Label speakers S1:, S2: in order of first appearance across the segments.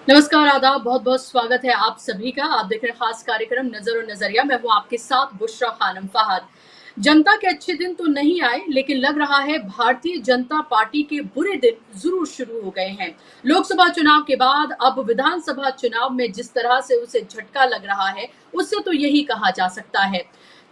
S1: नमस्कार, आदाब, बहुत-बहुत स्वागत है आप सभी का। आप देख रहे हैं खास कार्यक्रम नज़र और नज़रिया। मैं हूँ आपके साथ बुशरा खानम फहद। जनता के अच्छे दिन तो नहीं आए, लेकिन लग रहा है भारतीय जनता पार्टी के बुरे दिन ज़रूर शुरू हो गए हैं। लोकसभा चुनाव के बाद अब विधानसभा चुनाव में जिस तरह से उसे झटका लग रहा है, उससे तो यही कहा जा सकता है।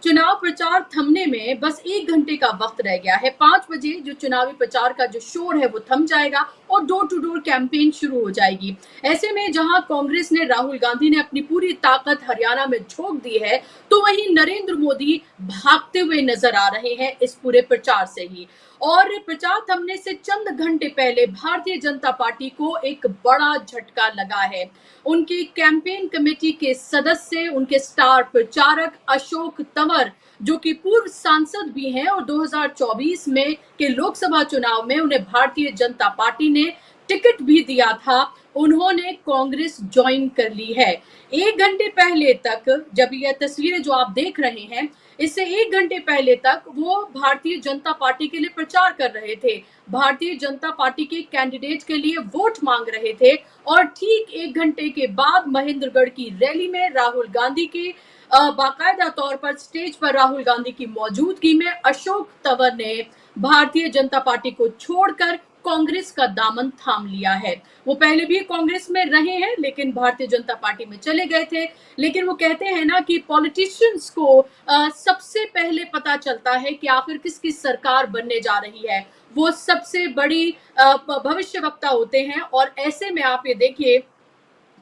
S1: चुनाव प्रचार थमने में बस 1 घंटे का वक्त रह गया है। 5 बजे जो चुनावी प्रचार का जो शोर है वो थम जाएगा और डोर टू डोर कैंपेन शुरू हो जाएगी। ऐसे में जहां कांग्रेस ने राहुल गांधी ने अपनी पूरी ताकत हरियाणा में झोंक दी है, तो वहीं नरेंद्र मोदी भागते हुए नजर आ रहे हैं इस पूरे प्रचार से ही। और प्रचार थमने से चंद घंटे पहले भारतीय जनता पार्टी को एक बड़ा झटका लगा है। उनकी कैंपेन कमेटी के सदस्य, उनके स्टार प्रचारक अशोक तंवर, जो कि पूर्व सांसद भी हैं और 2024 में के लोकसभा चुनाव में उन्हें भारतीय जनता पार्टी ने टिकट भी दिया था, उन्होंने कांग्रेस ज्वाइन कर ली है। 1 घंटे पहले तक, जब यह तस्वीरें जो आप देख रहे हैं, इससे 1 घंटे पहले तक वो भारतीय जनता पार्टी के लिए प्रचार कर रहे थे, भारतीय जनता पार्टी के कैंडिडेट के लिए वोट मांग रहे थे। और ठीक 1 घंटे के बाद महेंद्रगढ़ की रैली में राहुल गांधी की बाकायदा तौर पर स्टेज पर राहुल गांधी की मौजूदगी में अशोक तंवर ने भारतीय जनता पार्टी को छोड़कर कांग्रेस का दामन थाम लिया है। वो पहले भी कांग्रेस में रहे हैं, लेकिन भारतीय जनता पार्टी में चले गए थे। लेकिन वो कहते हैं ना कि पॉलिटिशियंस को सबसे पहले पता चलता है कि आखिर किसकी सरकार बनने जा रही है। वो सबसे बड़ी भविष्यवक्ता होते हैं। और ऐसे में आप ये देखिए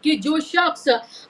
S1: कि जो शख्स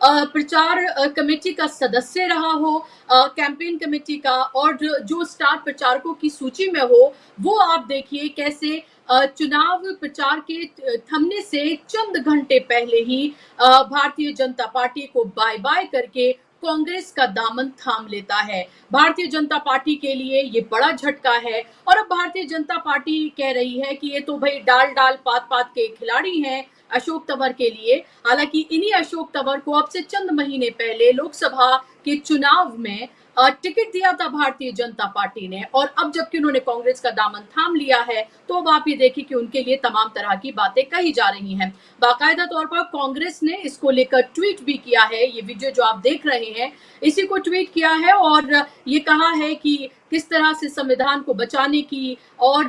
S1: प्रचार कमेटी का सदस्य रहा हो, कैंपेन कमेटी का, और जो स्टार प्रचारकों की सूची में हो, वो आप देखिए कैसे चुनाव प्रचार के थमने से चंद घंटे पहले ही भारतीय जनता पार्टी को बाय बाय करके कांग्रेस का दामन थाम लेता है। भारतीय जनता पार्टी के लिए ये बड़ा झटका है। और अब भारतीय जनता पार्टी कह रही है कि ये तो भाई डाल डाल पात पात के खिलाड़ी हैं अशोक तंवर के लिए। हालांकि इन्हीं अशोक तंवर को अब से चंद महीने पहले लोकसभा के चुनाव में टिकट दिया था भारतीय जनता पार्टी ने, और अब जबकि उन्होंने कांग्रेस का दामन थाम लिया है, तो अब आप ये देखिए कि उनके लिए तमाम तरह की बातें कही जा रही हैं। बाकायदा तौर पर कांग्रेस ने इसको लेकर ट्वीट भी किया है। ये वीडियो जो आप देख रहे हैं, इसी को ट्वीट किया है और ये कहा है कि किस तरह से संविधान को बचाने की और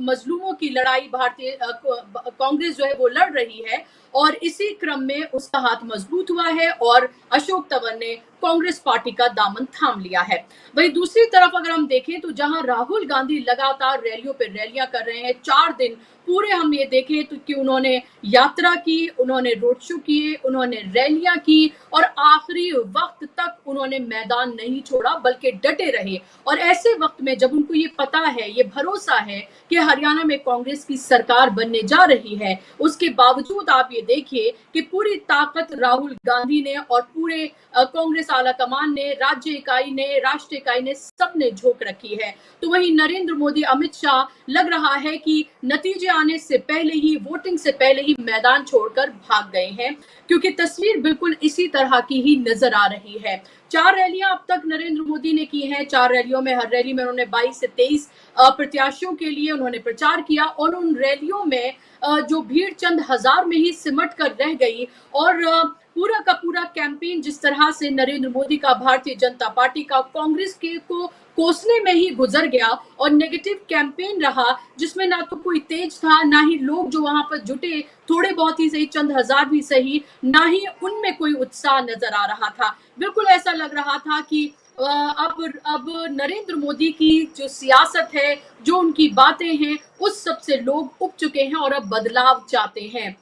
S1: मजलूमों की लड़ाई भारतीय कांग्रेस जो है वो लड़ रही है, और इसी क्रम में उसका हाथ मजबूत हुआ है और अशोक तंवर ने कांग्रेस पार्टी का दामन थाम लिया है। वहीं दूसरी तरफ अगर हम देखें तो जहां राहुल गांधी लगातार रैलियों पे रैलियां कर रहे हैं, 4 दिन पूरे हम ये देखें तो कि उन्होंने यात्रा की, उन्होंने रोड शो किए, उन्होंने रैलियां की और आखिरी वक्त तक उन्होंने मैदान नहीं छोड़ा बल्कि डटे रहे। और ऐसे वक्त में जब उनको ये पता है, ये भरोसा है कि हरियाणा में कांग्रेस की सरकार बनने जा रही है, उसके बावजूद आप ये देखिए कि पूरी ताकत राहुल गांधी ने और पूरे कांग्रेस आला कमान ने, राज्य इकाई ने, राष्ट्रीय इकाई ने, सबने झोंक रखी है। तो वहीं नरेंद्र मोदी, अमित शाह लग रहा है कि नतीजे आने से पहले ही, वोटिंग से पहले ही मैदान छोड़कर भाग गए हैं, क्योंकि तस्वीर बिल्कुल इसी तरह की ही नजर आ रही है। 4 रैलियां अब तक नरेंद्र मोदी ने की हैं। 4 रैलियों में, हर रैली में उन्होंने 22 से 23 प्रत्याशियों के लिए उन्होंने प्रचार किया, और उन रैलियों में जो भीड़ चंद हजार में ही सिमट कर रह गई। और पूरा का पूरा कैंपेन जिस तरह से नरेंद्र मोदी का, भारतीय जनता पार्टी का, कांग्रेस के को कोसने में ही गुजर गया, और नेगेटिव कैंपेन रहा, जिसमें ना तो कोई तेज था, ना ही लोग जो वहां पर जुटे, थोड़े बहुत ही सही, चंद हजार भी सही, ना ही उनमें कोई उत्साह नजर आ रहा था। बिल्कुल ऐसा लग रहा था कि अब नरेंद्र मोदी की जो सियासत है, जो उनकी बातें हैं, उस सब से लोग उब चुके हैं और अब बदलाव चाहते हैं।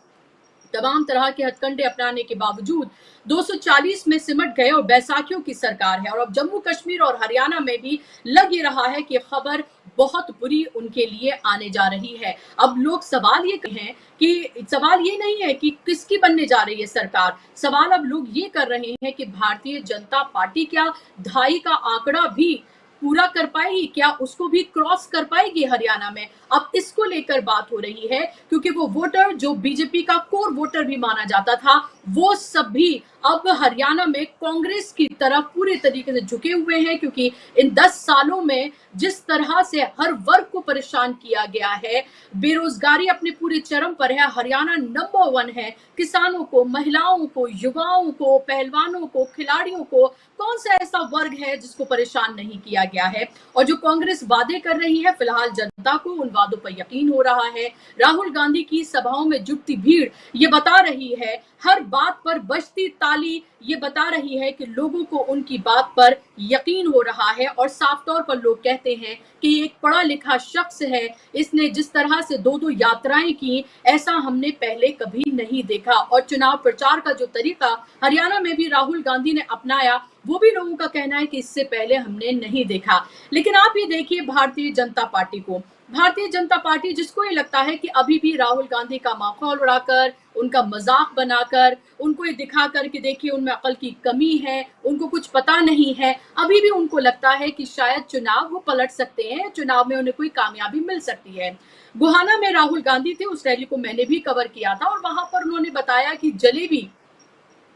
S1: तमाम तरह के हथकंडे अपनाने के बावजूद 240 में सिमट गए और बैसाखियों की सरकार है। और अब जम्मू कश्मीर और हरियाणा में भी लग ये रहा है कि खबर बहुत बुरी उनके लिए आने जा रही है। अब लोग सवाल ये हैं कि सवाल ये नहीं है कि किसकी बनने जा रही है सरकार, सवाल अब लोग ये कर रहे हैं कि भारतीय जनता पार्टी क्या 2.5 का आंकड़ा भी पूरा कर पाएगी, क्या उसको भी क्रॉस कर पाएगी हरियाणा में। अब इसको लेकर बात हो रही है, क्योंकि वो वोटर जो बीजेपी का कोर वोटर भी माना जाता था, वो सब भी अब हरियाणा में कांग्रेस की तरफ पूरे तरीके से झुके हुए हैं, क्योंकि इन 10 सालों में जिस तरह से हर वर्ग को परेशान किया गया है, बेरोजगारी अपने पूरे चरम पर है, हरियाणा नंबर 1 है। किसानों को, महिलाओं को, युवाओं को, पहलवानों को, खिलाड़ियों को, कौन सा ऐसा वर्ग है जिसको परेशान नहीं किया गया है? और जो कांग्रेस वादे कर रही है, फिलहाल जनता को उन वादों पर यकीन हो रहा है। राहुल गांधी की सभाओं में जुटती भीड़ ये बता रही है, हर बात पर बजती ताली ये बता रही है कि लोगों को उनकी बात पर यकीन हो रहा है और साफ तौर पर लोग कहते हैं कि एक पढ़ा लिखा शख्स है, इसने जिस तरह से दो यात्राएं की, ऐसा हमने पहले कभी नहीं देखा। और चुनाव प्रचार का जो तरीका हरियाणा में भी राहुल गांधी ने अपनाया, वो भी लोगों का कहना है कि इससे पहले हमने नहीं देखा। लेकिन आप ही देखिए भारतीय जनता पार्टी को, भारतीय जनता पार्टी जिसको ये लगता है कि अभी भी राहुल गांधी का माखौल उड़ाकर, उनका मजाक बनाकर, उनको ये दिखाकर कि देखिए उनमें अकल की कमी है, उनको कुछ पता नहीं है, अभी भी उनको लगता है कि शायद चुनाव वो पलट सकते हैं, चुनाव में उन्हें कोई कामयाबी मिल सकती है। गोहाना में राहुल गांधी थे, उस रैली को मैंने भी कवर किया था और वहां पर उन्होंने बताया कि जलेबी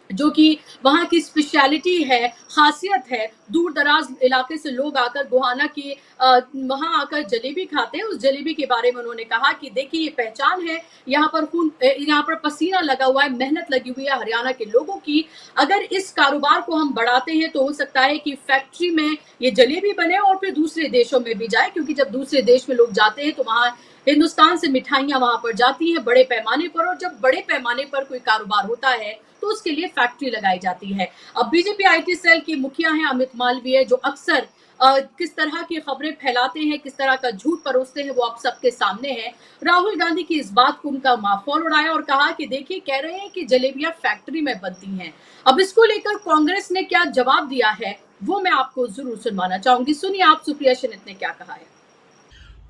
S1: जो कि वहां की स्पेशलिटी है, खासियत है, दूर दराज इलाके से लोग आकर गोहाना की वहां आकर जलेबी खाते हैं। उस जलेबी के बारे में उन्होंने कहा कि देखिए ये पहचान है, यहाँ पर खून, यहाँ पर पसीना लगा हुआ है, मेहनत लगी हुई है हरियाणा के लोगों की। अगर इस कारोबार को हम बढ़ाते हैं तो हो सकता है कि फैक्ट्री में ये जलेबी बने और फिर दूसरे देशों में भी जाए, क्योंकि जब दूसरे देश में लोग जाते हैं तो वहां हिंदुस्तान से मिठाइयां वहां पर जाती हैं बड़े पैमाने पर, और जब बड़े पैमाने पर कोई कारोबार होता है तो उसके लिए फैक्ट्री लगाई जाती है। अब बीजेपी आईटी सेल के मुखिया हैं अमित मालवीय, जो अक्सर किस तरह की खबरें फैलाते हैं, किस तरह का झूठ परोसते हैं, वो आप सबके सामने है। राहुल गांधी की इस बात को उनका माहौल उड़ाया और कहा कि देखिए कह रहे हैं कि जलेबियां फैक्ट्री में बनती हैं। अब इसको लेकर कांग्रेस ने क्या जवाब दिया है वो मैं आपको जरूर सुनवाना चाहूंगी। सुनिए आप सुप्रिया शिनित ने क्या कहा है।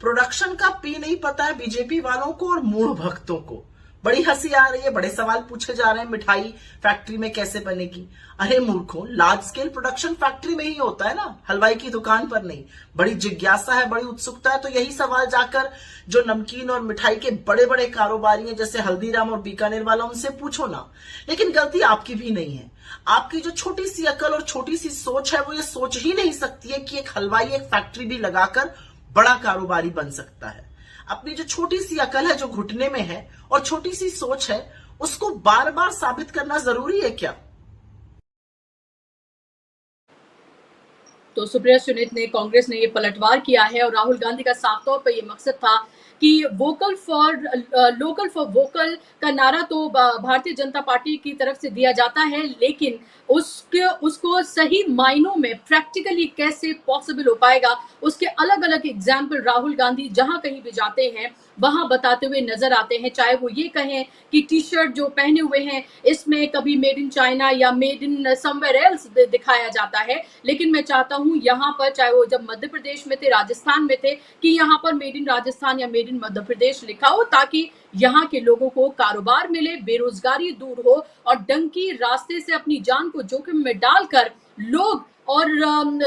S2: प्रोडक्शन का पी नहीं पता है बीजेपी वालों को और मूढ़ भक्तों को। बड़ी हंसी आ रही है, बड़े सवाल पूछे जा रहे हैं मिठाई फैक्ट्री में कैसे बनेगी। अरे मूर्खों, लार्ज स्केल प्रोडक्शन फैक्ट्री में ही होता है ना, हलवाई की दुकान पर नहीं। बड़ी जिज्ञासा है, बड़ी उत्सुकता है, तो यही सवाल जाकर जो नमकीन और मिठाई के बड़े बड़े कारोबारी हैं जैसे हल्दीराम और बीकानेर वाला, उनसे पूछो ना। लेकिन गलती आपकी भी नहीं है। आपकी जो छोटी सी अकल और छोटी सी सोच है वो ये सोच ही नहीं सकती है कि एक हलवाई एक फैक्ट्री भी लगाकर बड़ा कारोबारी बन सकता है। अपनी जो छोटी सी अकल है जो घुटने में है और छोटी सी सोच है, उसको बार बार साबित करना जरूरी है क्या?
S1: तो सुप्रिया सुनित ने, कांग्रेस ने ये पलटवार किया है और राहुल गांधी का साफ तौर पर ये मकसद था कि vocal for local for vocal का नारा तो भारतीय जनता पार्टी की तरफ से दिया जाता है, लेकिन उसको सही मायनों में प्रैक्टिकली कैसे पॉसिबल हो पाएगा, उसके अलग अलग एग्जाम्पल राहुल गांधी जहां कहीं भी जाते हैं वहां बताते हुए नजर आते हैं। चाहे वो ये कहें कि टी शर्ट जो पहने हुए हैं इसमें कभी मेड इन चाइना या मेड इन समवेयर एल्स दिखाया जाता है, लेकिन मैं चाहता हूं यहाँ पर, चाहे वो जब मध्य प्रदेश में थे, राजस्थान में थे, कि यहाँ पर मेड इन राजस्थान या मेड इन मध्य प्रदेश लिखा हो, ताकि यहाँ के लोगों को कारोबार मिले, बेरोजगारी दूर हो और डंकी रास्ते से अपनी जान को जोखिम में डालकर लोग और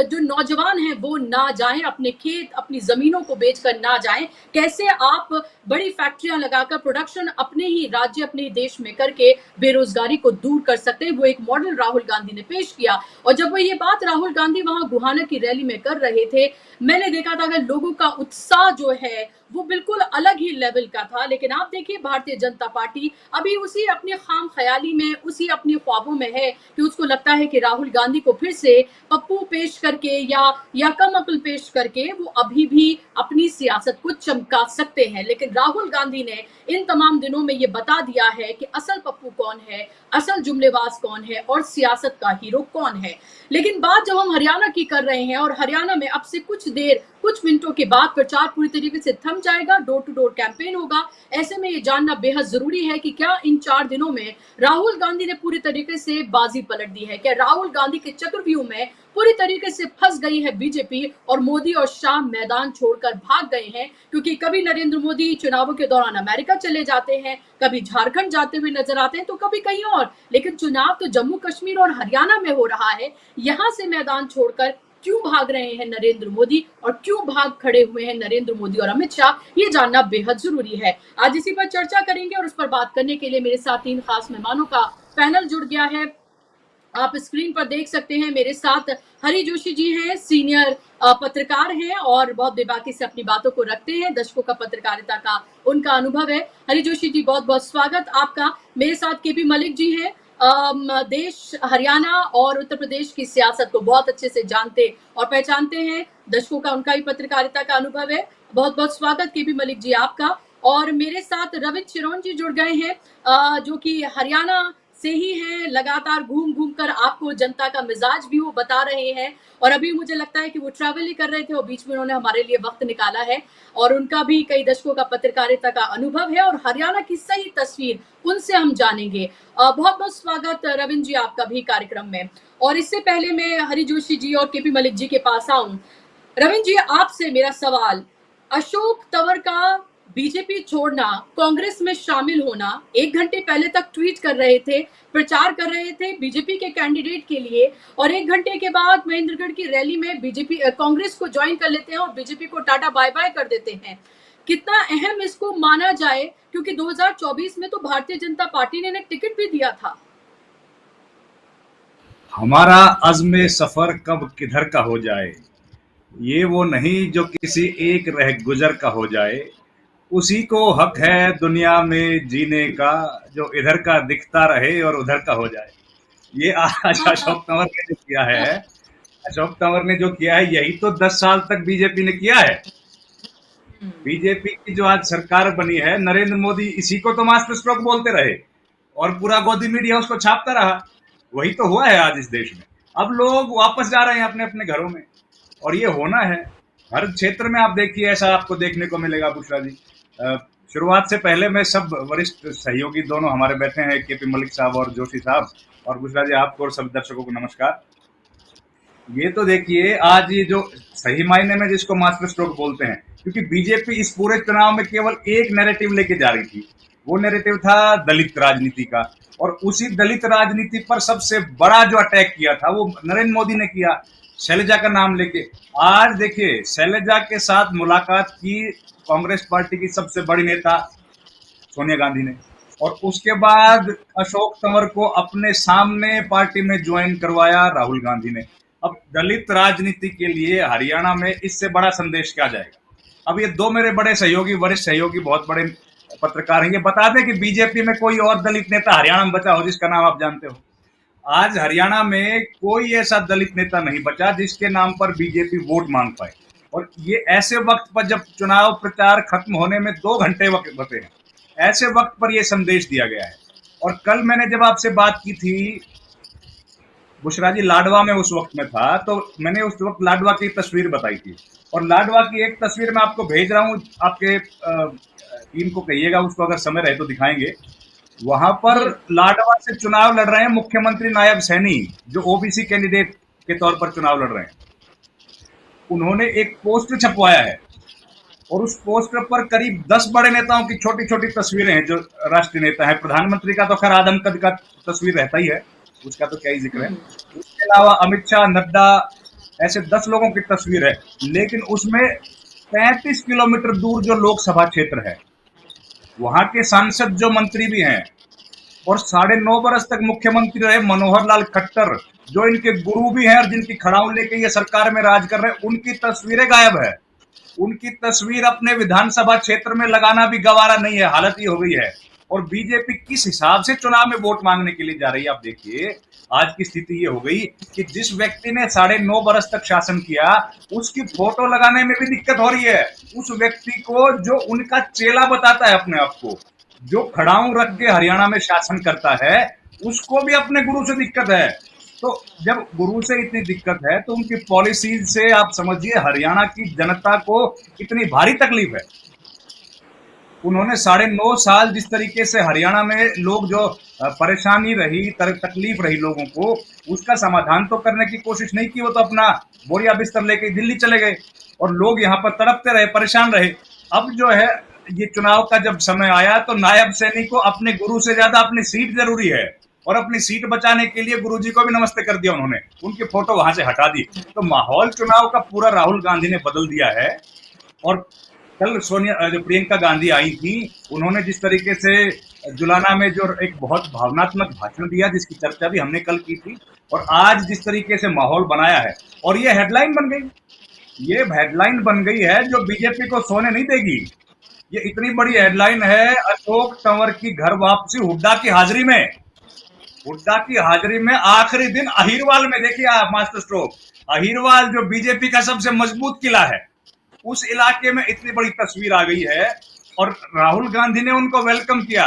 S1: जो नौजवान हैं वो ना जाएं, अपने खेत अपनी जमीनों को बेचकर ना जाएं। कैसे आप बड़ी फैक्ट्रियां लगाकर प्रोडक्शन अपने ही राज्य अपने ही देश में करके बेरोजगारी को दूर कर सकते हैं, वो एक मॉडल राहुल गांधी ने पेश किया। और जब वो ये बात राहुल गांधी वहां गुहाना की रैली में कर रहे थे, मैंने देखा था कि लोगों का उत्साह जो है वो बिल्कुल अलग ही लेवल का था। लेकिन आप देखिए भारतीय जनता पार्टी अभी उसी अपने खाम ख्याली में, उसी अपने ख्वाबों में है कि उसको लगता है कि राहुल गांधी को फिर से पप्पू पेश करके या कम अकल पेश करके वो अभी भी अपनी सियासत को चमका सकते हैं। लेकिन राहुल गांधी ने इन तमाम दिनों में ये बता दिया है कि असल पप्पू कौन है, असल जुमलेबाज कौन है और सियासत का हीरो कौन है। लेकिन बात जब हम हरियाणा की कर रहे हैं और हरियाणा में अब से कुछ मिनटों के बाद प्रचार पूरी तरीके से थम जाएगा, डोर टू डोर कैंपेन होगा। ऐसे में ये जानना बेहद जरूरी है कि क्या इन 4 दिनों में राहुल गांधी ने पूरी तरीके से बाजी पलट दी है, क्या राहुल गांधी के चक्रव्यूह में पूरी तरीके से फंस गई है बीजेपी और मोदी और शाह मैदान छोड़कर भाग गए हैं। क्योंकि कभी नरेंद्र मोदी चुनावों के दौरान अमेरिका चले जाते हैं, कभी झारखंड जाते हुए नजर आते हैं, तो कभी कहीं और, लेकिन चुनाव तो जम्मू कश्मीर और हरियाणा में हो रहा है। यहाँ से मैदान छोड़कर क्यों भाग रहे हैं नरेंद्र मोदी और क्यों भाग खड़े हुए हैं नरेंद्र मोदी और अमित शाह, ये जानना बेहद जरूरी है। आज इसी पर चर्चा करेंगे और उस पर बात करने के लिए मेरे साथ 3 खास मेहमानों का पैनल जुड़ गया है। आप स्क्रीन पर देख सकते हैं मेरे साथ हरि जोशी जी हैं, सीनियर पत्रकार हैं और बहुत बेबाकी से अपनी बातों को रखते हैं। दशकों का पत्रकारिता का उनका अनुभव है। हरि जोशी जी, बहुत बहुत स्वागत आपका। मेरे साथ केपी मलिक जी हैं, देश, हरियाणा और उत्तर प्रदेश की सियासत को बहुत अच्छे से जानते और पहचानते हैं। दशकों का उनका भी पत्रकारिता का अनुभव है। बहुत बहुत स्वागत केपी मलिक जी आपका। और मेरे साथ रविंद्र चिरोन जी जुड़ गए हैं, जो कि हरियाणा से ही हैं। लगातार घूम घूम कर आपको जनता का मिजाज भी वो बता रहे हैं और अभी मुझे लगता है कि वो ट्रैवल ही कर रहे थे और बीच में उन्होंने हमारे लिए वक्त निकाला है और उनका भी कई दशकों का पत्रकारिता का अनुभव है और हरियाणा की सही तस्वीर उनसे हम जानेंगे। बहुत बहुत स्वागत रविंद्र जी आपका भी कार्यक्रम में। और इससे पहले मैं हरि जोशी जी और केपी मलिक जी के पास आऊं, रविंद्र जी आपसे मेरा सवाल, अशोक तंवर का बीजेपी छोड़ना, कांग्रेस में शामिल होना, 1 घंटे पहले तक ट्वीट कर रहे थे, प्रचार कर रहे थे बीजेपी के कैंडिडेट के लिए और 1 घंटे के बाद महेंद्रगढ़ की रैली में बीजेपी कांग्रेस को ज्वाइन कर लेते हैं और बीजेपी को टाटा बाय बाय कर देते हैं। कितना अहम इसको माना जाए, क्योंकि 2024 में तो भारतीय जनता पार्टी ने टिकट भी दिया था।
S3: हमारा अज़्म सफर कब किधर का हो जाए, ये वो नहीं जो किसी एक रह गुजर का हो जाए, उसी को हक है दुनिया में जीने का, जो इधर का दिखता रहे और उधर का हो जाए। ये आज अशोक तंवर ने जो किया है, अशोक तंवर ने जो किया है, यही तो 10 साल तक बीजेपी ने किया है। बीजेपी की जो आज सरकार बनी है, नरेंद्र मोदी इसी को तो मास्टर स्ट्रोक बोलते रहे और पूरा गोदी मीडिया उसको छापता रहा। वही तो हुआ है आज इस देश में। अब लोग वापस जा रहे हैं अपने अपने घरों में और ये होना है। हर क्षेत्र में आप देखिए ऐसा आपको देखने को मिलेगा। बुशरा जी, शुरुआत से पहले मैं सब वरिष्ठ सहयोगी दोनों हमारे बैठे हैं, केपी मलिक साहब और जोशी साहब, और बुशरा जी आपको और सब दर्शकों को नमस्कार। ये तो देखिए आज ये जो सही मायने में जिसको मास्टर स्ट्रोक बोलते हैं, क्योंकि बीजेपी इस पूरे चुनाव में केवल एक नैरेटिव लेके जा रही थी, वो नैरेटिव था दलित राजनीति का, और उसी दलित राजनीति पर सबसे बड़ा जो अटैक किया था वो नरेंद्र मोदी ने किया, शैलजा का नाम लेके। आज देखिए शैलजा के साथ मुलाकात की कांग्रेस पार्टी की सबसे बड़ी नेता सोनिया गांधी ने, और उसके बाद अशोक तंवर को अपने सामने पार्टी में ज्वाइन करवाया राहुल गांधी ने। अब दलित राजनीति के लिए हरियाणा में इससे बड़ा संदेश क्या जाएगा। अब ये दो मेरे बड़े सहयोगी, वरिष्ठ सहयोगी, बहुत बड़े पत्रकार हैं, ये बता दें कि बीजेपी में कोई और दलित नेता हरियाणा में बचा हो जिसका नाम आप जानते हो। आज हरियाणा में कोई ऐसा दलित नेता नहीं बचा जिसके नाम पर बीजेपी वोट मांग पाए, और ये ऐसे वक्त पर जब चुनाव प्रचार खत्म होने में 2 घंटे वक्त बचे हैं, ऐसे वक्त पर यह संदेश दिया गया है। और कल मैंने जब आपसे बात की थी, बुशरा जी लाडवा में उस वक्त में था, तो मैंने उस वक्त लाडवा की तस्वीर बताई थी, और लाडवा की एक तस्वीर मैं आपको भेज रहा हूं, आपके टीम को कहिएगा उसको अगर समय रहे तो दिखाएंगे। वहां पर लाडवा से चुनाव लड़ रहे हैं मुख्यमंत्री नायब सैनी, जो ओबीसी कैंडिडेट के तौर पर चुनाव लड़ रहे हैं। उन्होंने एक पोस्टर छपवाया है और उस पोस्टर पर करीब 10 बड़े नेताओं की छोटी छोटी तस्वीरें हैं जो राष्ट्रीय नेता है। प्रधानमंत्री का तो खैर आदम कद का तस्वीर रहता ही है, उसका तो क्या ही जिक्र है। उसके अलावा अमित शाह, नड्डा, ऐसे 10 लोगों की तस्वीर है, लेकिन उसमें 35 किलोमीटर दूर जो लोकसभा क्षेत्र है, वहां के सांसद जो मंत्री भी हैं और 9.5 बरस तक मुख्यमंत्री रहे मनोहर लाल खट्टर, जो इनके गुरु भी हैं और जिनकी खड़ाऊ लेके ये सरकार में राज कर रहे हैं, उनकी तस्वीरें गायब है। उनकी तस्वीर अपने विधानसभा क्षेत्र में लगाना भी गवारा नहीं है, हालत ये हो गई है। और बीजेपी किस हिसाब से चुनाव में वोट मांगने के लिए जा रही है, आप देखिए आज की स्थिति ये हो गई कि जिस व्यक्ति ने 9.5 बरस तक शासन किया, उसकी फोटो लगाने में भी दिक्कत हो रही है। उस व्यक्ति को जो उनका चेला बताता है अपने आप को, जो खड़ाऊ रख के हरियाणा में शासन करता है, उसको भी अपने गुरु से दिक्कत है। तो जब गुरु से इतनी दिक्कत है तो उनकी पॉलिसीज से आप समझिए हरियाणा की जनता को कितनी भारी तकलीफ है। उन्होंने 9.5 साल जिस तरीके से हरियाणा में लोग जो परेशानी रही, तकलीफ रही लोगों को, उसका समाधान तो करने की कोशिश नहीं की। वो तो अपना बोरिया बिस्तर लेके दिल्ली चले गए और लोग यहाँ पर तड़पते रहे, परेशान रहे। अब जो है ये चुनाव का जब समय आया तो नायब सैनी को अपने गुरु से ज्यादा अपनी सीट जरूरी है, और अपनी सीट बचाने के लिए गुरुजी को भी नमस्ते कर दिया उन्होंने, उनकी फोटो वहां से हटा दी। तो माहौल चुनाव का पूरा राहुल गांधी ने बदल दिया है। और कल सोनिया जो प्रियंका गांधी आई थी, उन्होंने जिस तरीके से जुलाना में जो एक बहुत भावनात्मक भाषण दिया, जिसकी चर्चा भी हमने कल की थी, और आज जिस तरीके से माहौल बनाया है, और ये हेडलाइन बन गई, ये हेडलाइन बन गई है जो बीजेपी को सोने नहीं देगी। ये इतनी बड़ी हेडलाइन है, अशोक तंवर की घर वापसी हुड्डा की हाजिरी में, हुड्डा की हाजिरी में आखिरी दिन अहिरवाल में। देखिए आप मास्टर स्ट्रोक, अहिरवाल जो बीजेपी का सबसे मजबूत किला है, उस इलाके में इतनी बड़ी तस्वीर आ गई है, और राहुल गांधी ने उनको वेलकम किया।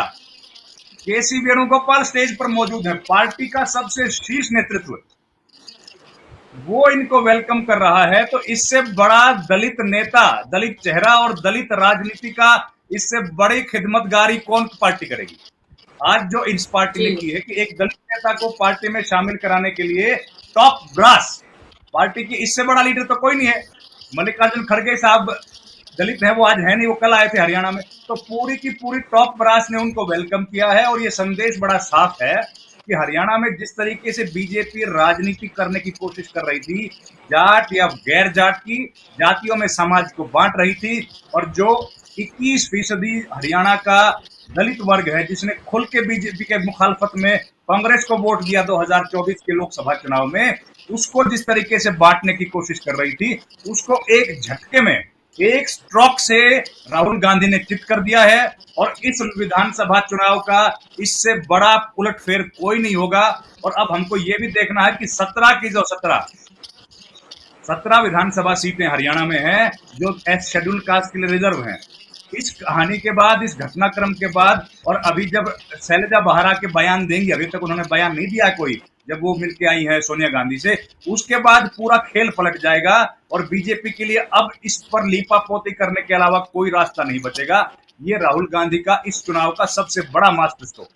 S3: केसी वेणुगोपाल स्टेज पर मौजूद है, पार्टी का सबसे शीर्ष नेतृत्व, वो इनको वेलकम कर रहा है। तो इससे बड़ा दलित नेता, दलित चेहरा और दलित राजनीति का इससे बड़ी खिदमतगारी कौन पार्टी करेगी। आज जो इस पार्टी ने की है कि एक दलित नेता को पार्टी में शामिल कराने के लिए टॉप ब्रास, पार्टी की इससे बड़ा लीडर तो कोई नहीं है। मल्लिकार्जुन खड़गे साहब दलित हैं, वो आज है नहीं, वो कल आए थे हरियाणा में। तो पूरी की पूरी टॉप ब्रास ने उनको वेलकम किया है, और ये संदेश बड़ा साफ है कि हरियाणा में जिस तरीके से बीजेपी राजनीति करने की कोशिश कर रही थी, जाट या गैर जाट की जातियों में समाज को बांट रही थी, और जो 21% हरियाणा का दलित वर्ग है, जिसने खुल के बीजेपी के मुखालफत में कांग्रेस को वोट दिया 2024 के लोकसभा चुनाव में, उसको जिस तरीके से बांटने की कोशिश कर रही थी, उसको एक झटके में, एक स्ट्रोक से राहुल गांधी ने चित कर दिया है। और इस विधानसभा चुनाव का इससे बड़ा उलटफेर कोई नहीं होगा। और अब हमको ये भी देखना है कि 17 की जो 17 विधानसभा सीटें हरियाणा में हैं, जो शेड्यूल कास्ट के लिए रिजर्व हैं। इस कहानी के बाद, इस घटनाक्रम के बाद, और अभी जब शैलजा बहरा के बयान देंगी, अभी तक उन्होंने बयान नहीं दिया कोई, जब वो मिलके आई है सोनिया गांधी से, उसके बाद पूरा खेल पलट जाएगा, और बीजेपी के लिए अब इस पर लीपापोती करने के अलावा कोई रास्ता नहीं बचेगा। ये राहुल गांधी का इस चुनाव का सबसे बड़ा मास्टर स्ट्रोक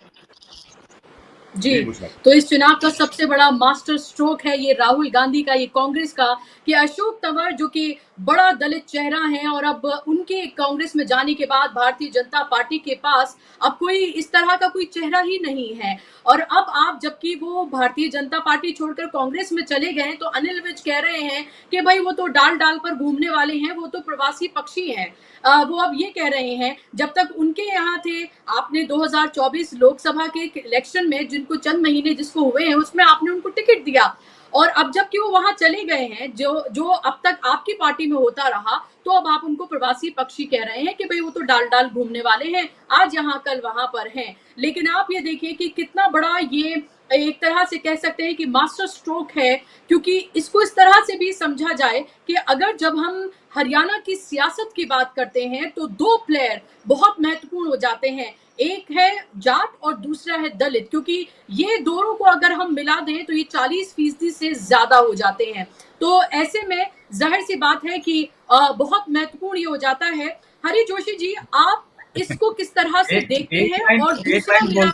S1: जी, तो इस चुनाव का सबसे बड़ा मास्टर स्ट्रोक है ये राहुल गांधी का, ये कांग्रेस का, कि अशोक तंवर जो कि बड़ा दलित चेहरा है, और अब उनके कांग्रेस में जाने के बाद भारतीय जनता पार्टी के पास अब कोई इस तरह का कोई चेहरा ही नहीं है। और अब आप, जबकि वो भारतीय जनता पार्टी छोड़कर कांग्रेस में चले गए, तो अनिल विज कह रहे हैं कि भाई वो तो डाल डाल पर घूमने वाले हैं, वो तो प्रवासी पक्षी हैं। वो अब ये कह रहे हैं, जब तक उनके यहाँ थे, आपने 2024 लोकसभा के इलेक्शन में जिनको चंद महीने जिसको हुए हैं, उसमें आपने उनको टिकट दिया, और अब जबकि वो वहां चले गए हैं, जो अब तक आपकी पार्टी में होता रहा, तो अब आप उनको प्रवासी पक्षी कह रहे हैं कि भाई वो तो डाल डाल घूमने वाले हैं, आज यहाँ कल वहां पर हैं। लेकिन आप ये देखिए कि कितना बड़ा ये एक तरह से कह सकते हैं कि मास्टर स्ट्रोक है, क्योंकि इसको इस तरह से भी समझा जाए कि अगर जब हम हरियाणा की सियासत की बात करते हैं, तो दो प्लेयर बहुत महत्वपूर्ण हो जाते हैं, एक है जाट और दूसरा है दलित, क्योंकि ये दोनों को अगर हम मिला दें तो ये 40% से ज्यादा हो जाते हैं। तो ऐसे में जाहिर सी बात है कि बहुत महत्वपूर्ण ये हो जाता है। हरि जोशी जी, आप इसको किस तरह से देखते हैं? और दूसरा मेरा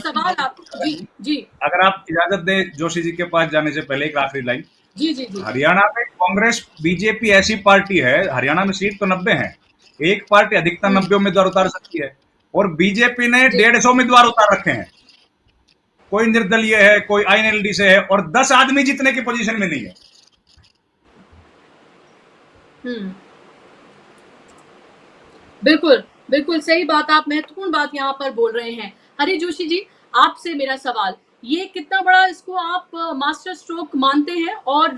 S1: सवाल आप, जी
S3: अगर आप इजाजत दे जोशी जी के पास जाने से पहले, एक आखिरी लाइन।
S1: जी।
S3: हरियाणा में कांग्रेस बीजेपी ऐसी पार्टी है, हरियाणा में सीट तो 90 है, एक पार्टी अधिकतम 90 उम्मीदवार उतार सकती है, और बीजेपी ने 150 उम्मीदवार उतार रखे हैं। कोई निर्दलीय है, कोई आईएनएलडी से है, और 10 आदमी जीतने की पोजीशन में नहीं है।
S1: बिल्कुल बिल्कुल सही बात, आप महत्वपूर्ण बात यहाँ पर बोल रहे हैं। हरि जोशी जी, आपसे मेरा सवाल, ये कितना बड़ा इसको आप मास्टर स्ट्रोक मानते हैं? और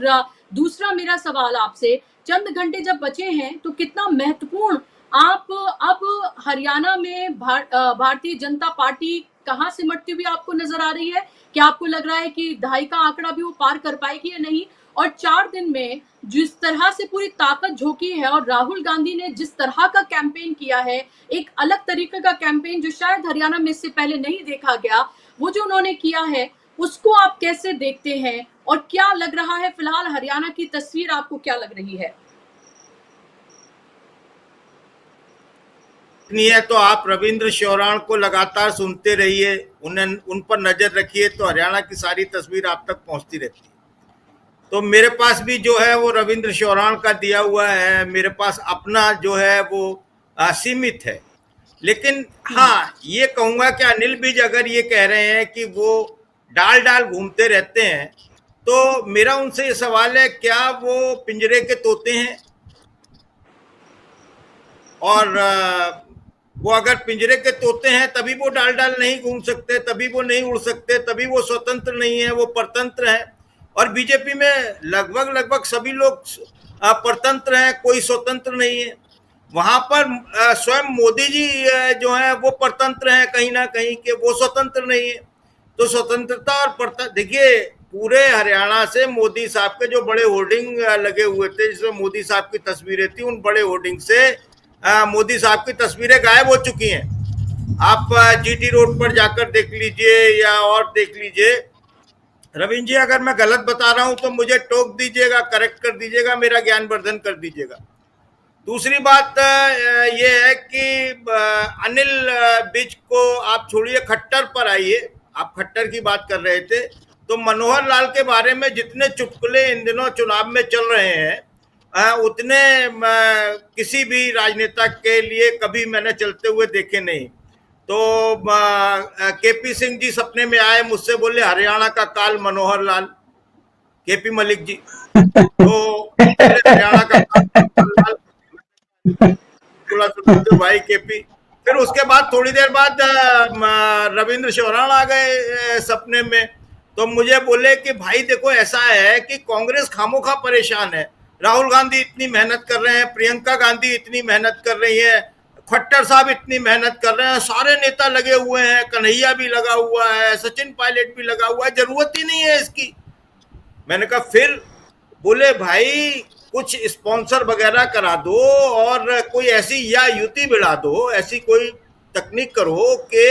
S1: दूसरा मेरा सवाल आपसे, चंद घंटे जब बचे हैं, तो कितना महत्वपूर्ण आप अब हरियाणा में भारतीय जनता पार्टी कहाँ सिमटती हुई आपको नजर आ रही है? क्या आपको लग रहा है कि 2.5 का आंकड़ा भी वो पार कर पाएगी या नहीं? और 4 दिन में जिस तरह से पूरी ताकत झोंकी है, और राहुल गांधी ने जिस तरह का कैंपेन किया है, एक अलग तरीके का कैंपेन जो शायद हरियाणा में इससे पहले नहीं देखा गया, वो जो उन्होंने किया है, उसको आप कैसे देखते हैं? और क्या लग रहा है फिलहाल हरियाणा की तस्वीर आपको क्या लग रही है?
S4: है तो आप रविंद्र शौराण को लगातार सुनते रहिए, उन पर नजर रखिए, तो हरियाणा की सारी तस्वीर आप तक पहुंचती रहती है। तो मेरे पास भी जो है वो रविंद्र शौराण का दिया हुआ है, मेरे पास अपना जो है वो सीमित है। लेकिन हाँ, ये कहूंगा कि अनिल विज अगर ये कह रहे हैं कि वो डाल डाल घूमते रहते हैं, तो मेरा उनसे ये सवाल है, क्या वो पिंजरे के तोते हैं? और वो अगर पिंजरे के तोते हैं तभी वो डाल डाल नहीं घूम सकते, तभी वो नहीं उड़ सकते, तभी वो स्वतंत्र नहीं है, वो परतंत्र है। और बीजेपी में लगभग लगभग सभी लोग परतंत्र हैं, कोई स्वतंत्र नहीं है। वहां पर स्वयं मोदी जी जो है वो परतंत्र हैं कहीं ना कहीं के, वो स्वतंत्र नहीं है। तो स्वतंत्रता और परतंत्र, देखिए पूरे हरियाणा से मोदी साहब के जो बड़े होर्डिंग लगे हुए थे, जिसमें मोदी साहब की तस्वीरें थी, उन बड़े होर्डिंग से मोदी साहब की तस्वीरें गायब हो चुकी हैं। आप जीटी रोड पर जाकर देख लीजिए या और देख लीजिए। रविंद्र जी, अगर मैं गलत बता रहा हूं तो मुझे टोक दीजिएगा, करेक्ट कर दीजिएगा, मेरा ज्ञान वर्धन कर दीजिएगा। दूसरी बात ये है कि अनिल विज को आप छोड़िए, खट्टर पर आइए। आप खट्टर की बात कर रहे थे, तो मनोहर लाल के बारे में जितने चुटकुले इन दिनों चुनाव में चल रहे हैं, उतने किसी भी राजनेता के लिए कभी मैंने चलते हुए देखे नहीं। तो केपी सिंह जी सपने में आए, मुझसे बोले हरियाणा का काल मनोहर लाल, केपी मलिक जी। तो हरियाणा का काल मनोहर लाल, भाई केपी। फिर उसके बाद थोड़ी देर बाद रविंद्र शौराण आ गए सपने में। तो मुझे बोले कि भाई देखो, ऐसा है कि कांग्रेस खामोखा परेशान है, राहुल गांधी इतनी मेहनत कर रहे हैं, प्रियंका गांधी इतनी मेहनत कर रही है, खट्टर साहब इतनी मेहनत कर रहे हैं, सारे नेता लगे हुए हैं, कन्हैया भी लगा हुआ है, सचिन पायलट भी लगा हुआ है, जरूरत ही नहीं है इसकी। मैंने कहा फिर? बोले भाई कुछ स्पॉन्सर वगैरह करा दो और कोई ऐसी या युति बढ़ा दो, ऐसी कोई तकनीक करो कि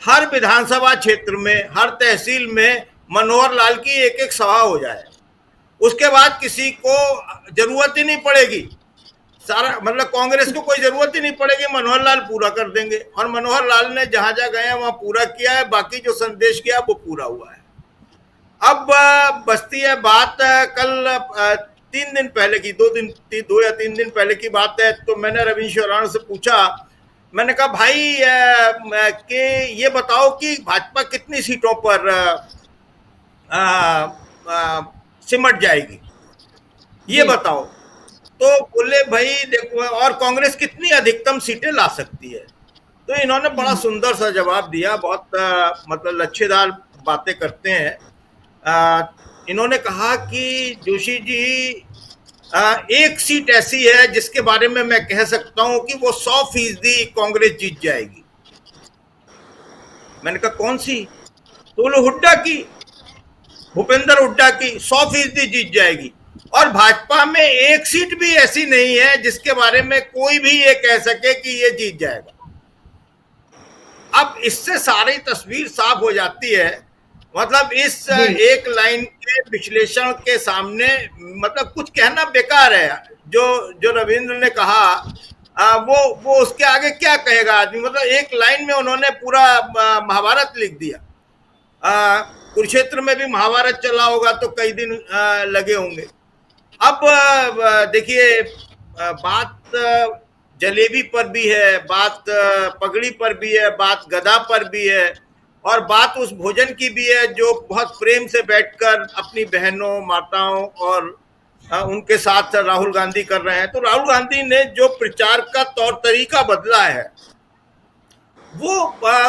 S4: हर विधानसभा क्षेत्र में, हर तहसील में मनोहर लाल की एक एक सभा हो जाए। उसके बाद किसी को जरूरत ही नहीं पड़ेगी, सारा मतलब कांग्रेस को कोई जरूरत ही नहीं पड़ेगी, मनोहर लाल पूरा कर देंगे। और मनोहर लाल ने जहां जहां गए वहां पूरा किया है, बाकी जो संदेश किया वो पूरा हुआ है। अब बचती है बात कल 3 दिन पहले की, 2 या 3 दिन पहले की बात है। तो मैंने रविंद्र शौराण से पूछा, मैंने कहा भाई कि ये बताओ कि भाजपा कितनी सीटों पर सिमट जाएगी, ये बताओ। तो बोले भाई देखो, और कांग्रेस कितनी अधिकतम सीटें ला सकती है। तो इन्होंने बड़ा सुंदर सा जवाब दिया, बहुत मतलब लच्छेदार बातें करते हैं। इन्होंने कहा कि जोशी जी, एक सीट ऐसी है जिसके बारे में मैं कह सकता हूं कि वो 100% कांग्रेस जीत जाएगी। मैंने कहा कौन सी? तो बोले हुड्डा की, भूपेंद्र हुड्डा की 100% जीत जाएगी। और भाजपा में एक सीट भी ऐसी नहीं है जिसके बारे में कोई भी ये कह सके कि ये जीत जाएगा। अब इससे सारी तस्वीर साफ हो जाती है। मतलब इस एक लाइन के विश्लेषण के सामने मतलब कुछ कहना बेकार है। जो रविंद्र ने कहा वो उसके आगे क्या कहेगा आदमी। मतलब एक लाइन में उन्होंने पूरा महाभारत लिख दिया। कुरुक्षेत्र में भी महाभारत चला होगा तो कई दिन लगे होंगे। अब देखिए, बात जलेबी पर भी है, बात पगड़ी पर भी है, बात गदा पर भी है, और बात उस भोजन की भी है जो बहुत प्रेम से बैठकर अपनी बहनों, माताओं और उनके साथ राहुल गांधी कर रहे हैं। तो राहुल गांधी ने जो प्रचार का तौर तरीका बदला है वो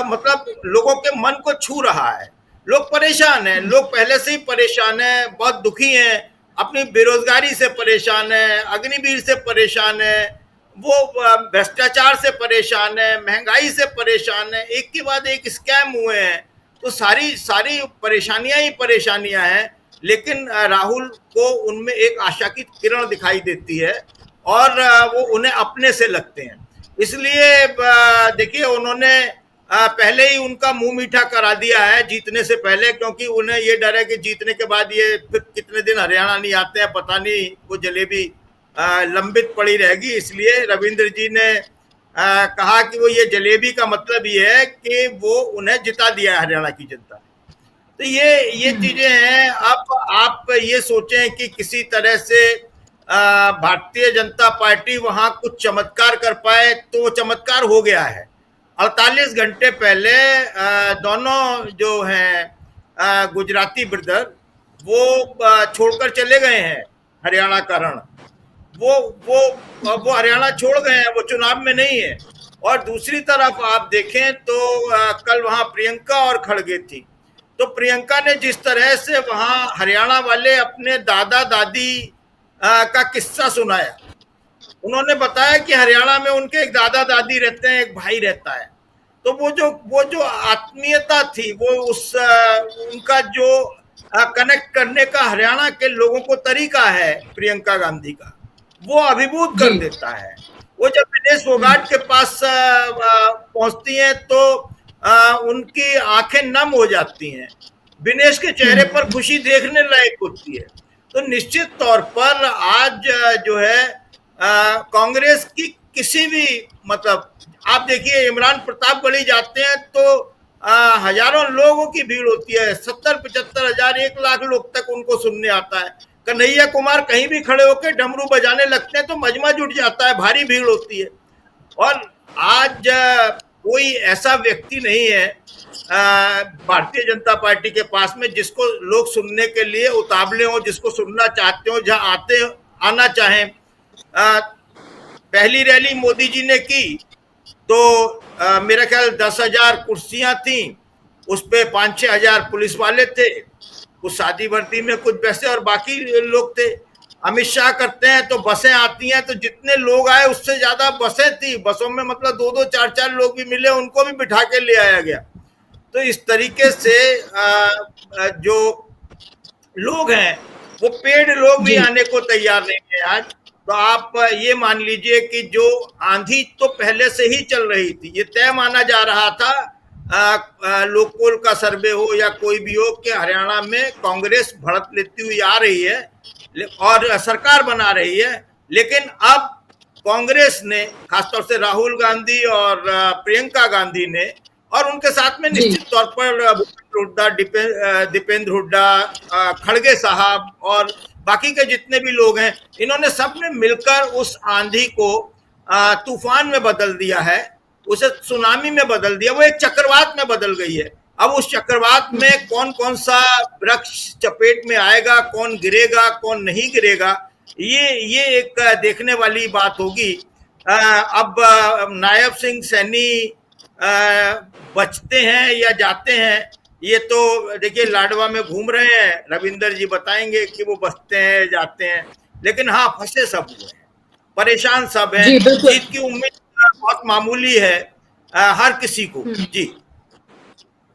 S4: मतलब लोगों के मन को छू रहा है। लोग परेशान हैं, लोग पहले से ही परेशान हैं, बहुत दुखी हैं, अपनी बेरोजगारी से परेशान है, अग्निवीर से परेशान है, वो भ्रष्टाचार से परेशान है, महंगाई से परेशान है, एक के बाद एक स्कैम हुए हैं। तो सारी परेशानियां ही परेशानियां हैं। लेकिन राहुल को उनमें एक आशा की किरण दिखाई देती है और वो उन्हें अपने से लगते हैं। इसलिए देखिए, उन्होंने पहले ही उनका मुंह मीठा करा दिया है जीतने से पहले, क्योंकि उन्हें ये डर है कि जीतने के बाद ये फिर कितने दिन हरियाणा नहीं आते हैं, पता नहीं वो जलेबी लंबित पड़ी रहेगी। इसलिए रविंद्र जी ने कहा कि वो ये जलेबी का मतलब ये है कि वो उन्हें जिता दिया है हरियाणा की जनता। तो ये चीजें हैं। अब आप ये सोचें कि किसी तरह से भारतीय जनता पार्टी वहां कुछ चमत्कार कर पाए, तो वो चमत्कार हो गया है। 48 घंटे पहले दोनों जो हैं गुजराती ब्रदर वो छोड़कर चले गए हैं हरियाणा का रण। वो हरियाणा छोड़ गए हैं, वो चुनाव में नहीं है। और दूसरी तरफ आप देखें तो कल वहां प्रियंका और खड़गे थी, तो प्रियंका ने जिस तरह से वहां हरियाणा वाले अपने दादा दादी का किस्सा सुनाया, उन्होंने बताया कि हरियाणा में उनके एक दादा दादी रहते हैं, एक भाई रहता है। तो वो जो आत्मीयता थी, वो उनका जो कनेक्ट करने का हरियाणा के लोगों को तरीका है प्रियंका गांधी का, वो अभिभूत कर देता है। वो जब विनेश फोगाट के पास पहुंचती हैं तो उनकी आंखें नम हो जाती हैं, विनेश के चेहरे पर खुशी देखने लायक होती है। तो निश्चित तौर पर आज जो है कांग्रेस की किसी भी, मतलब आप देखिए इमरान प्रतापगढ़ी जाते हैं तो हजारों लोगों की भीड़ होती है, 70-75 हजार 1 लाख लोग तक उनको सुनने आता है। कन्हैया कुमार कहीं भी खड़े होकर डमरू बजाने लगते हैं तो मजमा जुट जाता है, भारी भीड़ होती है। और आज कोई ऐसा व्यक्ति नहीं है भारतीय जनता पार्टी के पास में जिसको लोग सुनने के लिए उतावले हो, जिसको सुनना चाहते हो, जहां आना चाहें। पहली रैली मोदी जी ने की तो मेरा ख्याल 10,000 कुर्सियां थी, उस पे 5-6 हजार पुलिस वाले थे, कुछ शादी वर्दी में, कुछ वैसे और बाकी लोग थे। अमित शाह करते हैं तो बसें आती हैं, तो जितने लोग आए उससे ज्यादा बसें थी, बसों में मतलब 2-2, 4-4 लोग भी मिले, उनको भी बिठा के ले आया गया। तो इस तरीके से जो लोग हैं वो पेड़ लोग भी आने को तैयार नहीं है आज। तो आप ये मान लीजिए कि जो आंधी तो पहले से ही चल रही थी, ये तय माना जा रहा था, लोकपोल का सर्वे हो या कोई भी हो, कि हरियाणा में कांग्रेस बढ़त लेती हुई आ रही है और सरकार बना रही है। लेकिन अब कांग्रेस ने, खासतौर से राहुल गांधी और प्रियंका गांधी ने, और उनके साथ में निश्चित तौर पर हुड्डा, दीपेंद्र हुड्डा, खड़गे साहब और बाकी के जितने भी लोग हैं, इन्होंने सबने मिलकर उस आंधी को तूफान में बदल दिया है, उसे सुनामी में बदल दिया, वो एक चक्रवात में बदल गई है। अब उस चक्रवात में कौन कौन सा वृक्ष चपेट में आएगा, कौन गिरेगा, कौन नहीं गिरेगा, ये एक देखने वाली बात होगी। अब नायब सिंह सैनी बचते हैं या जाते हैं, ये तो देखिए लाडवा में घूम रहे हैं, रविंदर जी बताएंगे कि वो बचते हैं जाते हैं। लेकिन हाँ, फंसे सब हुए हैं, परेशान सब हैं, जीत की उम्मीद बहुत मामूली है हर किसी को। जी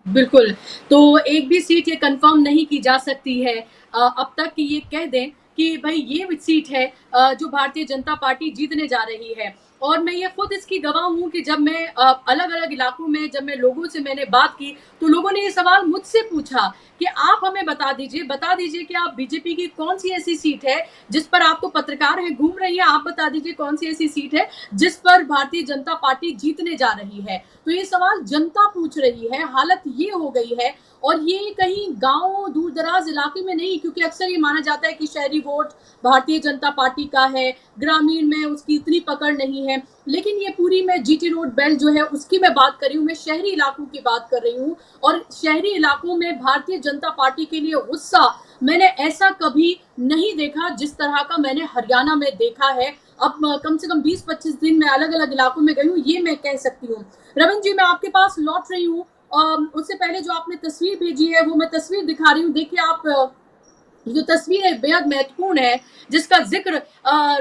S1: बिल्कुल। तो एक भी सीट ये कंफर्म नहीं की जा सकती है अब तक कि ये कह दें कि भाई ये सीट है जो भारतीय जनता पार्टी जीतने जा रही है। और मैं ये खुद इसकी गवाह हूं कि जब मैं अलग अलग इलाकों में, जब मैं लोगों से मैंने बात की, तो लोगों ने ये सवाल मुझसे पूछा कि आप हमें बता दीजिए कि आप बीजेपी की कौन सी ऐसी सीट है जिस पर, आपको पत्रकार है घूम रही है, आप बता दीजिए कौन सी ऐसी सीट है जिस पर भारतीय जनता पार्टी जीतने जा रही है। तो ये सवाल जनता पूछ रही है, हालत ये हो गई है। और ये कहीं गांव दूर दराज इलाके में नहीं, क्योंकि अक्सर ये माना जाता है कि शहरी वोट भारतीय जनता पार्टी का है, ग्रामीण में उसकी इतनी पकड़ नहीं है। लेकिन ये पूरी, मैं जीटी रोड बेल्ट जो है उसकी मैं बात कर रही हूँ, मैं शहरी इलाकों की बात कर रही हूँ। और शहरी इलाकों में भारतीय जनता पार्टी के लिए गुस्सा मैंने ऐसा कभी नहीं देखा जिस तरह का मैंने हरियाणा में देखा है। अब कम से कम 20-25 दिन मैं अलग अलग इलाकों में गई हूँ, ये मैं कह सकती हूँ। रविंद्र जी, मैं आपके पास लौट रही हूँ। उससे पहले जो आपने तस्वीर भेजी है वो मैं तस्वीर दिखा रही हूँ। देखिए आप, जो तस्वीर है बेहद महत्वपूर्ण है, जिसका जिक्र